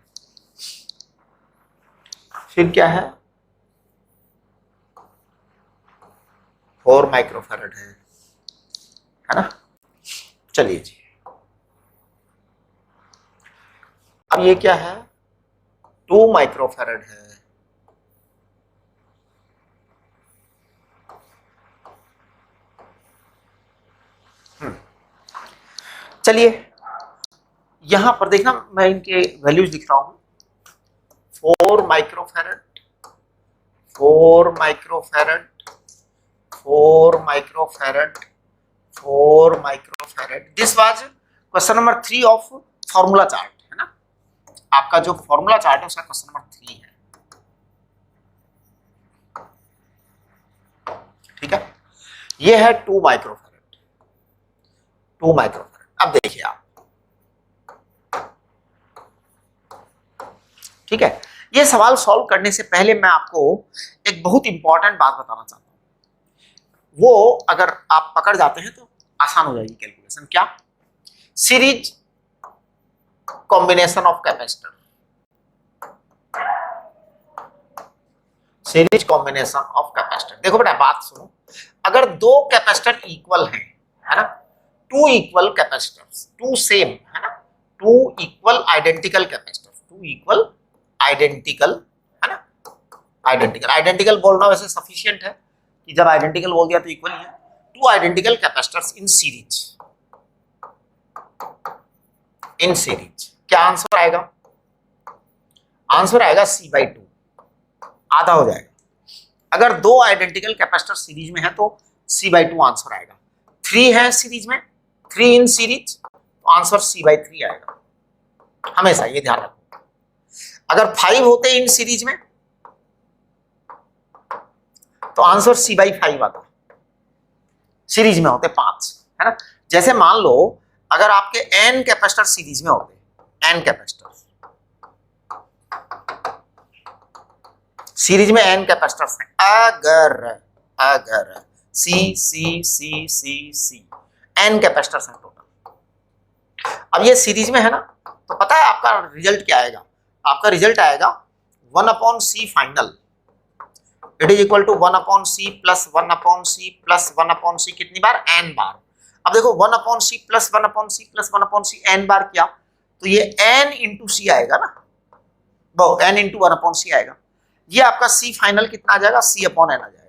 फिर क्या है, 4 माइक्रोफैरड है ना। चलिए जी अब ये क्या है, 2 माइक्रोफैरड है। चलिए यहां पर देखना, मैं इनके वैल्यूज लिख रहा हूं। 4 microfarad, 4 microfarad, 4 microfarad, 4 microfarad. This was question number 3 of formula chart, है ना। आपका जो फॉर्मूला चार्ट है उसका क्वेश्चन नंबर 3 है। ठीक है, ये है 2 माइक्रोफैरड, 2 माइक्रोफैरड। अब देखिए आप, ठीक है, ये सवाल सॉल्व करने से पहले मैं आपको एक बहुत इंपॉर्टेंट बात बताना चाहता हूं। वो अगर आप पकड़ जाते हैं तो आसान हो जाएगी कैलकुलेशन। क्या, series combination of capacitor, series combination of capacitor. देखो बेटा बात सुनो, अगर 2 कैपेसिटर इक्वल हैं, है ना, 2 इक्वल कैपेसिटर्स, 2 सेम, है ना, 2 equal identical capacitors, 2 equal identical, है ना, आइडेंटिकल। आइडेंटिकल बोलना वैसे सफिशिएंट है कि जब आइडेंटिकल बोल दिया तो इक्वल ही है। 2 identical capacitors in series, in series, क्या आंसर आएगा, आंसर आएगा C/2, आधा हो जाएगा। अगर 2 आइडेंटिकल कैपेसिटर सीरीज में है तो C/2 आंसर आएगा। 3 है सीरीज में, 3 इन सीरीज, तो आंसर C/3 आएगा। हमेशा ये ध्यान रखो। अगर 5 होते इन सीरीज में तो आंसर C/5 आता। सीरीज में होते 5, है ना। जैसे मान लो अगर आपके n कैपेसिटर सीरीज में होते, n कैपेसिटर सीरीज में n कैपेसिटर्स हैं, अगर C n कैपेसिटर्स हैं टोटल। अब ये सीरीज में है ना, तो पता है आपका रिजल्ट क्या आएगा? आपका रिजल्ट आएगा 1/c final, it is equal to 1/c plus 1/c plus 1/c कितनी बार? n बार। अब देखो 1/c plus 1/c plus 1/c n बार किया तो ये n इंटू c आएगा ना, वो n इंटू 1/c आएगा। ये आपका c फाइनल कितना आ जाएगा? C/n आ जाएगा।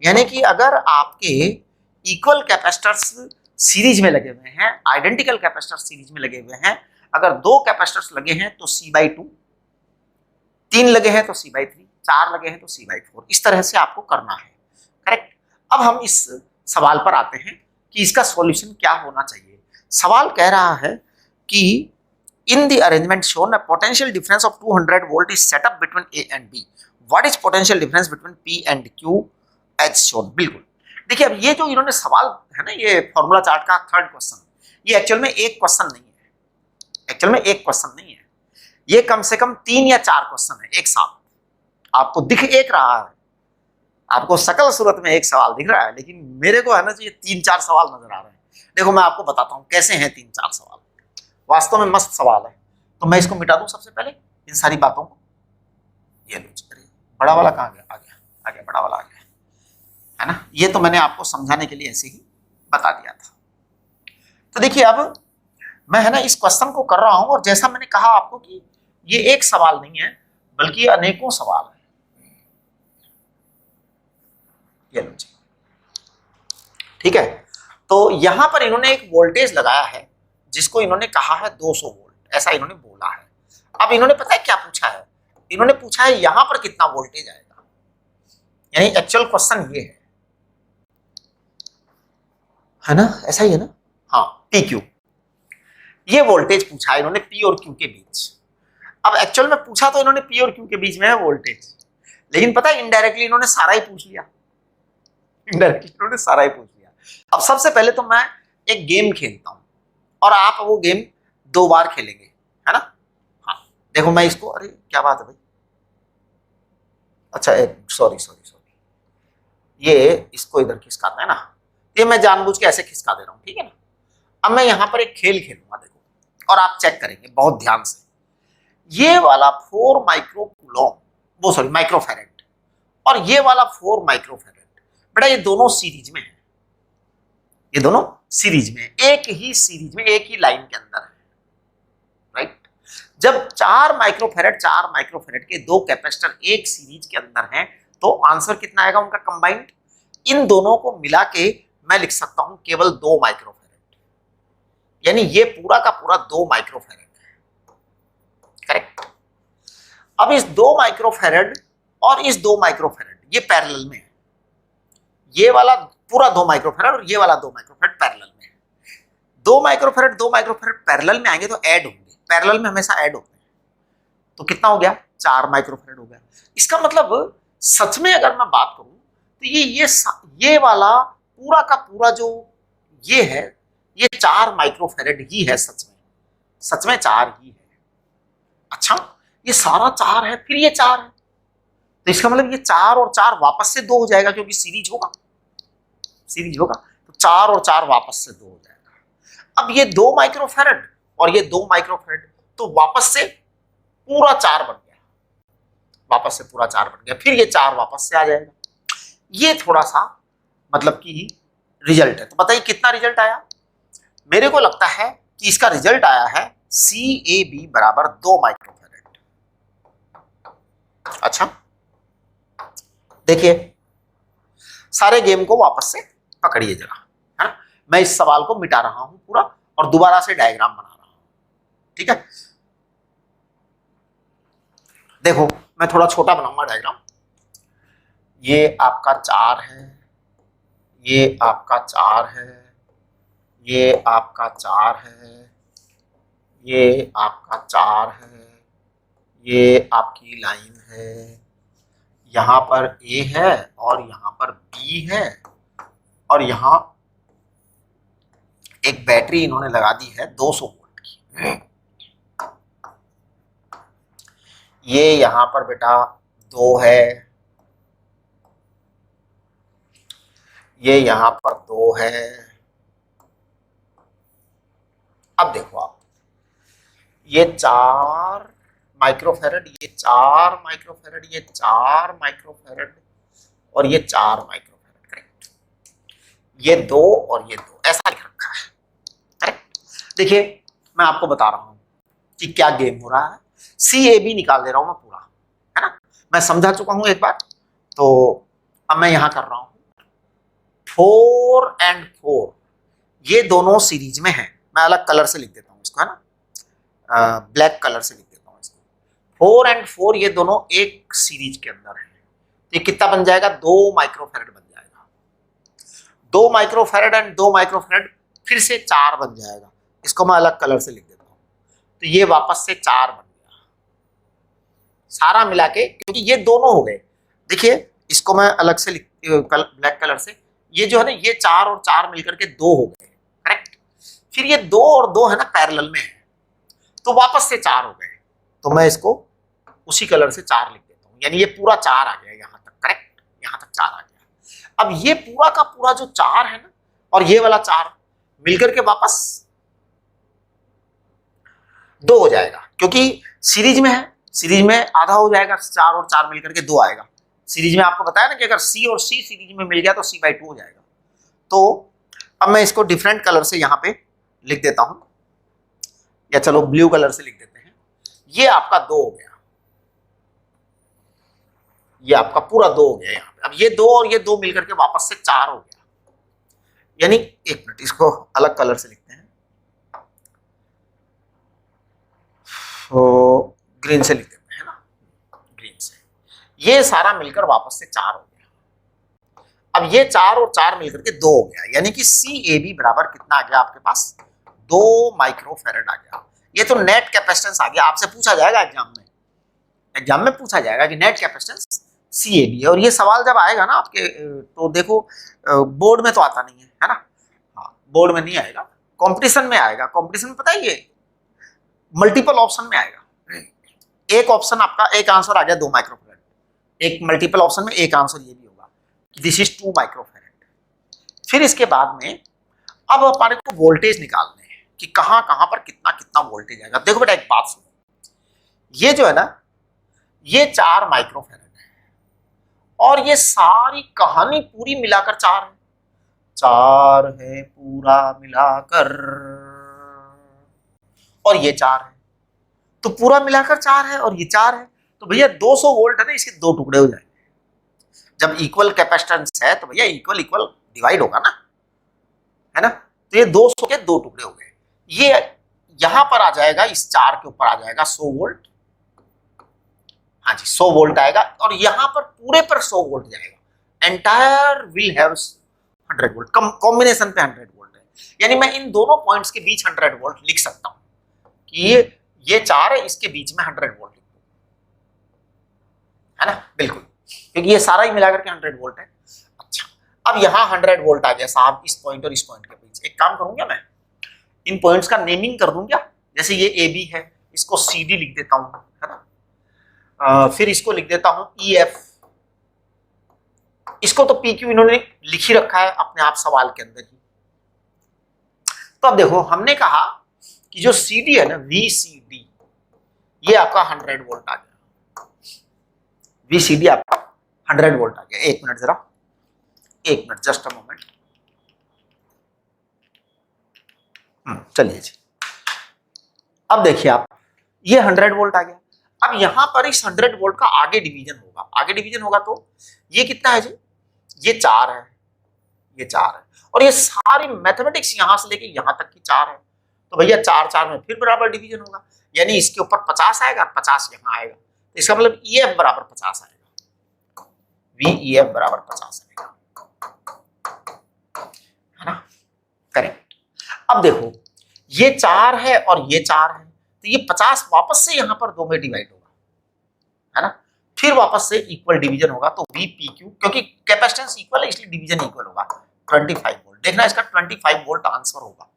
यानी कि अगर आपके इक्वल कैपेसिटर्स सीरीज में लगे हुए हैं, आइडेंटिकल कैपेसिटर सीरीज में लगे हुए हैं, अगर 2 कैपेसिटर्स लगे हैं तो C/2, 3 लगे हैं तो C/3, 4 लगे हैं तो C/4। इस तरह से आपको करना है, करेक्ट। अब हम इस सवाल पर आते हैं कि इसका सॉल्यूशन क्या होना चाहिए। सवाल कह रहा है कि in the arrangement shown a potential difference of 200 volt is set up between A and B, what is potential difference between P and Q as shown. बिल्कुल, देखिए अब ये जो इन्होंने सवाल है ना, ये फॉर्मूला चार्ट का थर्ड क्वेश्चन, ये एक्चुअल में एक क्वेश्चन नहीं है, एक्चुअल में एक क्वेश्चन नहीं है, ये कम से कम 3 या 4 क्वेश्चन है एक साथ। आपको दिख एक रहा है, आपको सकल सूरत में एक सवाल दिख रहा है, लेकिन मेरे को है ना, ये 3-4 सवाल नजर आ रहे हैं। देखो मैं आपको बताता हूँ कैसे हैं 3-4 सवाल, वास्तव में मस्त सवाल है। तो मैं इसको मिटा दूं सबसे पहले इन सारी बातों को। ये लो, बड़ा वाला कहाँ गया? आ गया, आ गया, बड़ा वाला आ गया, है ना। ये तो मैंने आपको समझाने के लिए ऐसे ही बता दिया था। तो देखिए अब मैं है ना इस क्वेश्चन को कर रहा हूं, और जैसा मैंने कहा आपको कि ये एक सवाल नहीं है बल्कि अनेकों सवाल है। ये लो जी, ठीक है। तो यहां पर इन्होंने एक वोल्टेज लगाया है जिसको इन्होंने कहा है 200 वोल्ट, ऐसा इन्होंने बोला है। अब इन्होंने पता है क्या पूछा है? इन्होंने पूछा है यहां पर कितना वोल्टेज आएगा, यानी एक्चुअल क्वेश्चन ये है ना, ऐसा ही है ना। हाँ, पी क्यू, ये वोल्टेज पूछा है इन्होंने पी और क्यू के बीच। अब एक्चुअल में पूछा तो इन्होंने पी और क्यू के बीच में है वोल्टेज, लेकिन पता है इनडायरेक्टली इन्होंने सारा ही पूछ लिया, इनडायरेक्टली इन्होंने सारा ही पूछ लिया। अब सबसे पहले तो मैं एक गेम खेलता हूं और आप वो गेम 2 बार खेलेंगे, है ना। हाँ देखो मैं इसको, अरे क्या बात है भाई, अच्छा सॉरी, ये इसको इधर खिसकाता है ना, ये मैं जानबूझ के ऐसे खिसका दे रहा हूं, ठीक है ना। अब मैं यहां पर एक खेल खेलूंगा, देखो, और आप चेक करेंगे बहुत ध्यान से। ये वाला 4 माइक्रोकूलम, वो सॉरी माइक्रोफैरेड, और ये वाला 4 माइक्रोफैरेड, बेटा ये दोनों सीरीज में है, ये दोनों सीरीज में, एक ही सीरीज में, एक ही लाइन के अंदर है, राइट। जब 4 माइक्रोफैरेड के 2 कैपेसिटर एक सीरीज के अंदर हैं तो आंसर कितना आएगा उनका कंबाइंड? इन दोनों को मिला के मैं लिख सकता हूं केवल 2 माइक्रोफैरेड, यानी ये पूरा का पूरा 2 माइक्रोफैरेड है, करेक्ट। अब इस 2 माइक्रोफैरेड और इस 2 माइक्रोफैरेड ये पैरेलल में है, ये वाला पूरा 2 माइक्रोफैरेड और ये वाला 2 माइक्रोफैरेड पैरेलल में है। 2 माइक्रोफैरेड पैरेलल में आएंगे तो ऐड होंगे, पैरेलल में हमेशा ऐड होते हैं, तो कितना हो गया? 4 माइक्रोफैरेड हो गया। इसका मतलब सच में अगर मैं बात करूं तो ये वाला पूरा का पूरा जो ये है, ये 4 माइक्रोफैरेड ही है, सच में 4 ही है। अच्छा, ये सारा 4 है, फिर ये 4 है, तो इसका मतलब ये 4 और 4 वापस से 2 हो जाएगा, क्योंकि सीरीज होगा, तो 4 और 4 वापस से 2 हो जाएगा। अब ये 2 माइक्रोफैरेड और ये 2 माइक्रोफैरेड, तो वापस से पूरा 4 बन गया, वापस से पूरा 4 बन गया, फिर ये 4 वापस से आ जाएगा। ये थोड़ा सा मतलब कि रिजल्ट है। तो बताइए कितना रिजल्ट आया? मेरे को लगता है कि इसका रिजल्ट आया है CAB बराबर 2 माइक्रोफैरेड। अच्छा देखिए, सारे गेम को वापस से पकड़िए जरा, है ना। मैं इस सवाल को मिटा रहा हूं पूरा और दोबारा से डायग्राम बना रहा हूं, ठीक है। देखो मैं थोड़ा छोटा बनाऊंगा डायग्राम। ये आपका 4 है, ये आपका 4 है, ये आपका 4 है, ये आपका 4 है, ये आपकी लाइन है, यहाँ पर ए है और यहाँ पर बी है, और यहाँ एक बैटरी इन्होंने लगा दी है 200 वोल्ट की। ये यहाँ पर बेटा 2 है, ये यहाँ पर 2 है। अब देखो आप, ये 4 माइक्रोफेरेड, ये 4 माइक्रोफेरेड, ये 4 माइक्रोफेरेड और ये 4 माइक्रोफेरेड, करेक्ट। ये 2 और ये 2, ऐसा लिख रखा है, करेक्ट। देखिए मैं आपको बता रहा हूं कि क्या गेम हो रहा है। CAB निकाल दे रहा हूं मैं पूरा, है ना। मैं समझा चुका हूं एक बार, तो अब मैं यहां कर रहा हूं 4 and 4, ये दोनों सीरीज में है। मैं अलग कलर से लिख देता हूं इसको, है ना, ब्लैक कलर से लिख देता हूं इसको। 4 and 4 ये दोनों एक सीरीज के अंदर है, तो ये कितना बन जाएगा, 2 माइक्रोफेरेड बन जाएगा। 2 माइक्रोफेरेड एंड 2 माइक्रोफेरेड फिर से 4 बन जाएगा। इसको मैं अलग कलर से लिख देता हूं, तो ये वापस से 4 बन गया सारा मिला के, क्योंकि ये दोनों हो गए। देखिए इसको मैं अलग से लिख ब्लैक कलर से, ये जो है ना, ये 4 और 4 मिलकर के 2 हो गए, करेक्ट। फिर ये 2 और 2 है ना पैरेलल में है, तो वापस से 4 हो गए। तो मैं इसको उसी कलर से 4 लिख देता हूं, यानी ये पूरा 4 आ गया यहां तक, करेक्ट। यहां तक 4 आ गया। अब ये पूरा का पूरा जो 4 है ना, और ये वाला 4 मिलकर के वापस 2 हो जाएगा, क्योंकि सीरीज में है। सीरीज में आधा हो जाएगा, 4 और 4 मिलकर के 2 आएगा। सीरीज में आपको बताया ना कि अगर C और C सीरीज में मिल गया तो C/2 हो जाएगा। तो अब मैं इसको डिफरेंट कलर से यहाँ पे लिख देता हूं, या चलो ब्लू कलर से लिख देते हैं। ये आपका 2 हो गया, ये आपका पूरा 2 हो गया यहाँ पे। अब ये 2 और ये 2 मिलकर के वापस से 4 हो गया, यानी एक मिनट, इसको अलग कलर से लिखते हैं, तो ग्रीन से लिख देते हैं ना, ग्रीन से। ये सारा मिलकर वापस से 4 हो गया। अब ये 4 और 4 मिलकर के 2 हो गया, यानी कि CAB बराबर कितना आ गया आपके पास, 2 माइक्रोफेरेड आ गया। ये तो नेट कैपेसिटेंस आ गया। आपसे पूछा जाएगा एग्जाम में पूछा जाएगा कि नेट कैपेसिटेंस CAB है। और ये सवाल जब आएगा ना आपके, तो देखो बोर्ड में तो आता नहीं है ना, हाँ बोर्ड में नहीं आएगा, कंपटीशन में आएगा। कंपटीशन में पता है ये मल्टीपल ऑप्शन में आएगा। एक ऑप्शन आपका, एक आंसर आ गया 2 माइक्रोफेरेड, एक मल्टीपल ऑप्शन में एक आंसर ये भी होगा, दिस इज 2 माइक्रोफेरेड। फिर इसके बाद में अब हमारे को वोल्टेज निकालने हैं कि कहां कहां पर कितना कितना वोल्टेज आएगा। देखो बेटा एक बात सुनो, ये जो है ना, ये 4 माइक्रोफेरेड है, और ये सारी कहानी पूरी मिलाकर 4 है। 4 है पूरा मिलाकर, और ये 4 है, तो पूरा मिलाकर 4 है और ये 4 है। तो भैया 200 वोल्ट है ना, इसके 2 टुकड़े हो जाएंगे। जब इक्वल कैपेसिटेंस है तो भैया इक्वल इक्वल डिवाइड होगा ना, है ना। तो ये 200 के 2 टुकड़े हो गए। ये यहां पर आ जाएगा, इस 4 के ऊपर आ जाएगा 100 वोल्ट, हाँ जी 100 वोल्ट आएगा, और यहां पर पूरे पर 100 वोल्ट जाएगा। Entire will have 100 volt, combination पे 100 वोल्ट है। यानी मैं इन दोनों पॉइंट्स के बीच 100 वोल्ट लिख सकता हूं कि ये 4 है, इसके बीच में 100 वोल्ट लिख दूं, है ना, बिल्कुल, क्योंकि ये सारा ही मिलाकर के 100 वोल्ट है। अच्छा, अब यहाँ 100 वोल्ट आ गया साहब, इस पॉइंट और इस पॉइंट के बीच। एक काम करूंगा मैं, इन पॉइंट्स का नेमिंग कर दूं क्या, जैसे ये AB है, इसको CD लिख देता हूं, है ना। फिर इसको लिख देता हूं EF, इसको तो PQ इन्होंने लिख ही रखा है अपने आप सवाल के अंदर ही। तो अब देखो, हमने कहा कि जो CD है ना, VCD, ये आपका 100 वोल्ट आ गया। VCD आपका 100 वोल्ट आ गया। एक मिनट जरा, एक मिनट, जस्ट अ मोमेंट। चलिए जी, अब देखिए आप, ये 100 वोल्ट आ गया। अब यहां पर इस 100 वोल्ट का आगे डिवीजन होगा, आगे डिवीजन होगा तो ये कितना है जी, ये 4 है, ये 4 है, और ये सारी मैथमेटिक्स यहां से लेके यहां तक की 4 है। तो भैया 4 4 में फिर बराबर डिवीजन होगा, यानी इसके ऊपर 50 आएगा, 50 यहां आएगा, तो इसका मतलब EF बराबर 50 आएगा, VEF बराबर 50 आएगा। है ना, करेक्ट। अब देखो ये 4 है और ये 4 है, तो ये 50 वापस से यहां पर 2 में डिवाइड होगा, है ना, फिर वापस से इक्वल डिवीजन होगा, तो V P Q, क्योंकि कैपेसिटेंस इक्वल है इसलिए डिवीजन इक्वल होगा, 25 वोल्ट। देखना इसका 25 वोल्ट आंसर होगा,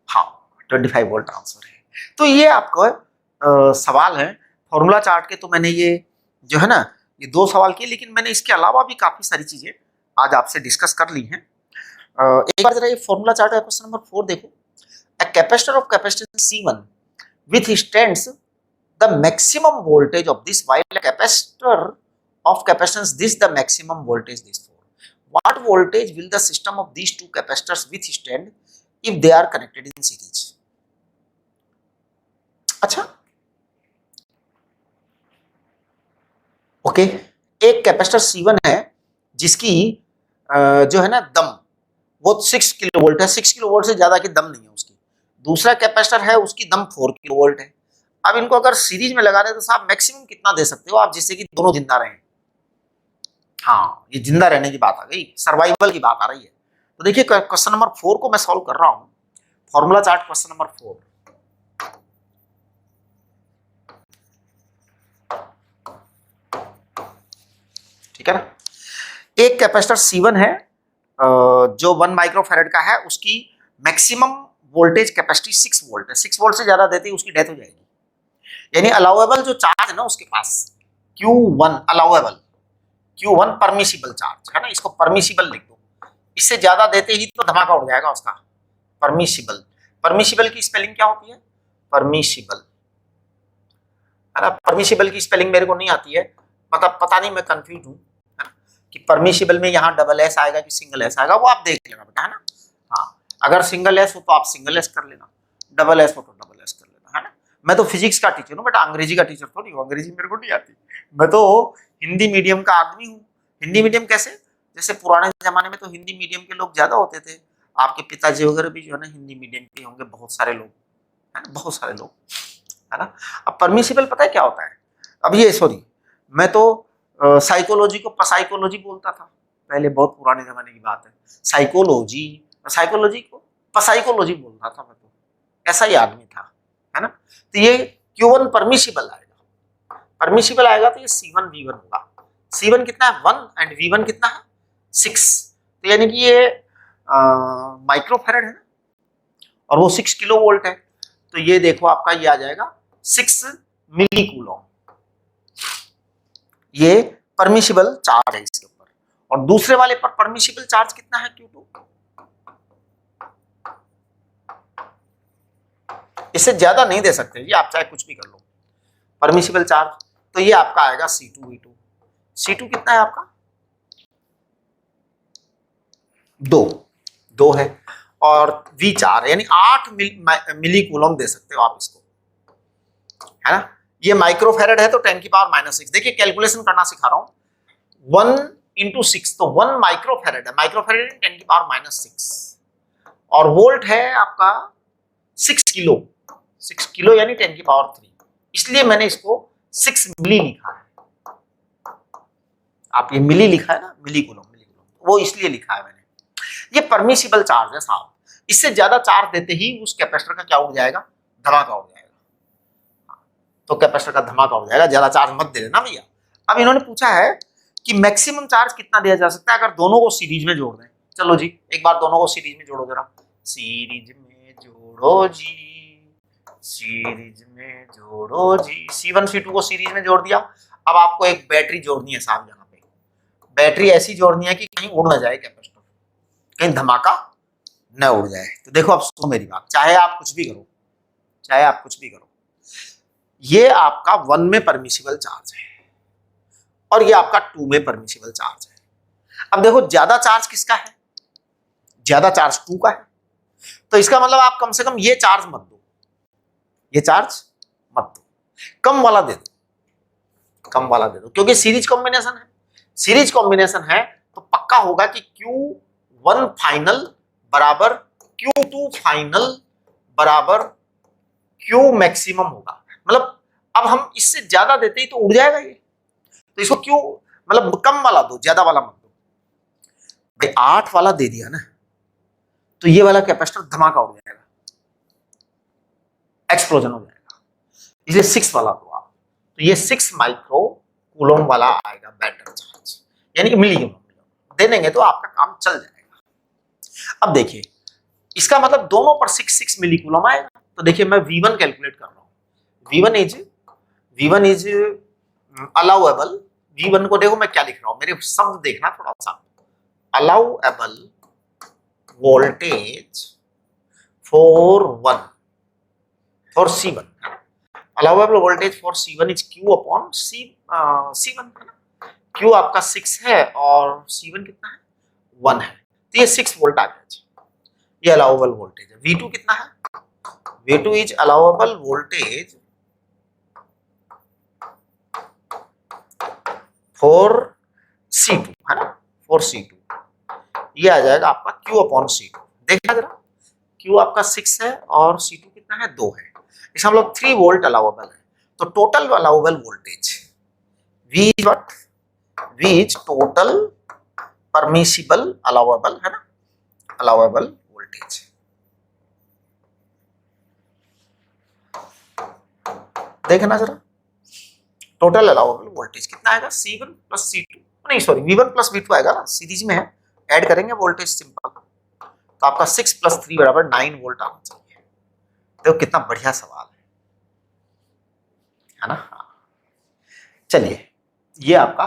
हाँ 25 वोल्ट आंसर है। तो ये आपका सवाल है फॉर्मूला चार्ट के। तो मैंने ये जो है ना ये 2 सवाल किए, लेकिन मैंने इसके अलावा भी काफी सारी चीजें आज आपसे डिस्कस कर ली हैं। एक बार जरा ये फॉर्मूला चार्ट का क्वेश्चन नंबर 4 देखो। A capacitor of capacitance C1 with stands the maximum voltage of this, while a capacitor of capacitance this the maximum voltage this for. What voltage will the system of these two capacitors withstand if they are connected in series? अच्छा, ओके, एक कैपेसिटर C1 है जिसकी जो है ना दम वो 6 किलो वोल्ट है, 6 किलो वोल्ट से ज्यादा की दम नहीं है उसकी। दूसरा कैपेसिटर है उसकी दम 4 किलो वोल्ट है। अब इनको अगर सीरीज में लगा रहे तो साहब मैक्सिमम कितना दे सकते हो आप जिससे कि दोनों जिंदा रहें? हाँ, ये जिंदा रहने की बात आ गई, सर्वाइवल की बात आ रही है। तो देखिए क्वेश्चन नंबर 4 को मैं सॉल्व कर रहा हूं, फॉर्मूला चार्ट क्वेश्चन नंबर 4। ठीक है ना, एक कैपेसिटर C1 है जो 1 माइक्रोफैरेड का है, उसकी मैक्सिमम वोल्टेज कैपेसिटी 6 वोल्ट है। 6 वोल्ट से ज्यादा देते ही उसकी डेथ हो जाएगी, यानी अलाउएबल जो चार्ज है ना उसके पास Q1 allowable, Q1 permissible charge है ना, इसको परमिसिबल लिख दो। इससे ज्यादा देते ही तो धमाका उड़ जाएगा उसका। परमिसिबल, परमिसिबल की स्पेलिंग क्या होती है? परमिसिबल, है ना। परमिसिबल की स्पेलिंग मेरे को नहीं आती है, मतलब पता नहीं, मैं कंफ्यूज हूँ कि परमिसिबल में यहाँ डबल एस आएगा कि सिंगल एस आएगा, वो आप देख लेना बेटा, है ना। हाँ, अगर सिंगल एस हो तो आप सिंगल एस कर लेना, डबल एस हो तो डबल एस कर लेना, है ना। मैं तो फिजिक्स का टीचर हूँ बेटा, अंग्रेजी का टीचर थोड़ी हूँ, अंग्रेजी मेरे को नहीं आती। मैं तो हिंदी मीडियम का आदमी हूँ। हिंदी मीडियम कैसे? जैसे पुराने जमाने में तो हिंदी मीडियम के लोग ज्यादा होते थे, आपके पिताजी वगैरह भी जो है ना हिंदी मीडियम के होंगे, बहुत सारे लोग, है ना, बहुत सारे लोग, है ना। अब परमिसिबल पता है क्या होता है? अब ये सॉरी, मैं तो साइकोलॉजी को पसाइकोलॉजी बोलता था पहले, बहुत पुराने जमाने की बात है। साइकोलॉजी, साइकोलॉजी को पसाइकोलॉजी बोलता था मैं तो, ऐसा ही आदमी था, है ना। तो ये Q1 परमिसिबल आएगा, परमिसिबल आएगा तो ये C1 V1 होगा। C1 कितना है? 1 एंड V1 कितना है? 6। तो यानी कि ये माइक्रोफैरेड है ना, और वो 6 किलो वोल्ट है, तो ये देखो आपका ये आ जाएगा 6 मिली कूलम। ये परमिसिबल चार्ज है इसके ऊपर, और दूसरे वाले पर परमिसिबल चार्ज कितना है? Q2। इससे ज्यादा नहीं दे सकते ये, आप चाहे कुछ भी कर लो परमिसिबल चार्ज। तो ये आपका आएगा C2 V2। C2 कितना है आपका? 2 है, और V4 यानी 8 मिली कूलम दे सकते हो आप इसको, है ना। ये माइक्रोफैरेड है तो 10 की पावर -6। देखिए कैलकुलेशन करना सिखा रहा हूं, 1 × 6 तो 1 माइक्रोफैरेड है, माइक्रोफैरेड 10 की पावर -6, और वोल्ट है आपका 6 किलो, 6 किलो यानी 10 की पावर 3, इसलिए मैंने इसको 6 मिली लिखा है। आप ये मिली लिखा है ना, मिली कूलम, वो इसलिए लिखा है मैंने। ये परमिसिबल चार्ज है साहब, इससे ज्यादा चार्ज देते ही उस कैपेसिटर का क्या उड़ जाएगा? धमाका उड़ जाएगा। तो कैपेसिटर का धमाका हो जाएगा, ज्यादा चार्ज मत दे देना भैया। अब इन्होंने पूछा है कि मैक्सिमम चार्ज कितना दिया जा सकता है अगर दोनों को सीरीज में जोड़ दें। चलो जी एक बार दोनों को सीरीज में जोड़ो जरा, सीरीज में जोड़ो जी, सीरीज में जोड़ो जी। C1 C2 को सीरीज में जोड़ दिया। अब आपको एक बैटरी जोड़नी है साहब, यहाँ पे बैटरी ऐसी जोड़नी है कि कहीं उड़ ना जाए कैपेसिटर, कहीं धमाका न उड़ जाए। तो देखो अब सुनो मेरी बात, चाहे आप कुछ भी करो, चाहे आप कुछ भी करो, ये आपका 1 में परमिसिबल चार्ज है और ये आपका 2 में परमिसिबल चार्ज है। अब देखो ज्यादा चार्ज किसका है? ज्यादा चार्ज 2 का है, तो इसका मतलब आप कम से कम ये चार्ज मत दो, ये चार्ज मत दो, कम वाला दे दो, कम वाला दे दो, क्योंकि सीरीज कॉम्बिनेशन है। सीरीज कॉम्बिनेशन है तो पक्का होगा कि Q1 फाइनल बराबर Q2 फाइनल बराबर Q मैक्सिमम होगा। मतलब अब हम इससे ज्यादा देते ही तो उड़ जाएगा ये, तो इसको क्यों, मतलब कम वाला दो, ज्यादा वाला मत दो। भाई 8 वाला दे दिया ना, तो ये वाला कैपेसिटर धमाका उड़ जाएगा, एक्सप्लोजन हो जाएगा। इसलिए 6 वाला दो आप, तो ये 6 माइक्रो कूलोम वाला आएगा बैटरी चार्ज, यानी कि मिली दे देंगे तो आपका काम चल जाएगा। अब देखिए इसका मतलब दोनों पर 6 मिली कूलम आएगा। तो देखिए मैं V1 कैलकुलेट कर रहा हूँ। V1 is allowable. V1 को देखो मैं क्या लिख रहा हूँ, मेरे शब्द देखना थोड़ा सा। Allowable voltage for C1, allowable voltage for C1 is Q upon C1, है ना। Q आपका 6 है और C1 कितना है, 1 है, तो ये 6 वोल्ट आ गया। ये अलाउएबल वोल्टेज है। V2 कितना है, V2 is allowable voltage for C2, है ना, फॉर C2, ये आ जाएगा आपका Q अपॉन C2। देखना जरा, Q आपका 6 है और C2 कितना है, 2 है, इसका मतलब 3 वोल्ट अलाउएबल है। तो total allowable voltage V is total permissible allowable, है ना, अलाउएबल वोल्टेज। देखना जरा, टोटल अलाउएबल वोल्टेज कितना आएगा, C1 प्लस C2, नहीं सॉरी V1 प्लस V2 आएगा ना, सीरीज में है, ऐड करेंगे वोल्टेज सिंपल, तो आपका 6 प्लस 3 बराबर 9 वोल्ट आना चाहिए। देखो कितना बढ़िया सवाल है ना। चलिए ये आपका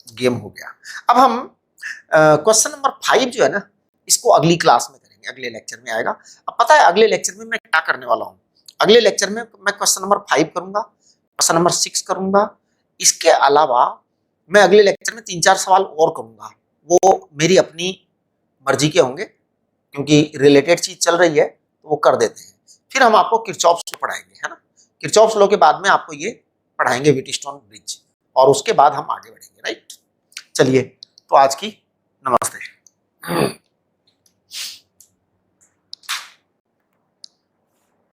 गेम हो गया। अब हम क्वेश्चन नंबर 5 जो है ना, इसको अगली क्लास में करेंगे, अगले लेक्चर में आएगा। अब पता है अगले लेक्चर में मैं क्या करने वाला हूँ, अगले लेक्चर में मैं क्वेश्चन नंबर 5 करूंगा, क्वेश्चन नंबर 6 करूंगा, इसके अलावा मैं अगले लेक्चर में 3-4 सवाल और करूंगा, वो मेरी अपनी मर्जी के होंगे, क्योंकि रिलेटेड चीज चल रही है तो वो कर देते हैं। फिर हम आपको किरचॉफ्स लॉ पढ़ाएंगे, है ना, किरचॉफ्स लॉ के बाद में आपको ये पढ़ाएंगे व्हीटस्टोन ब्रिज, और उसके बाद हम आगे बढ़ेंगे, राइट। चलिए तो आज की नमस्ते।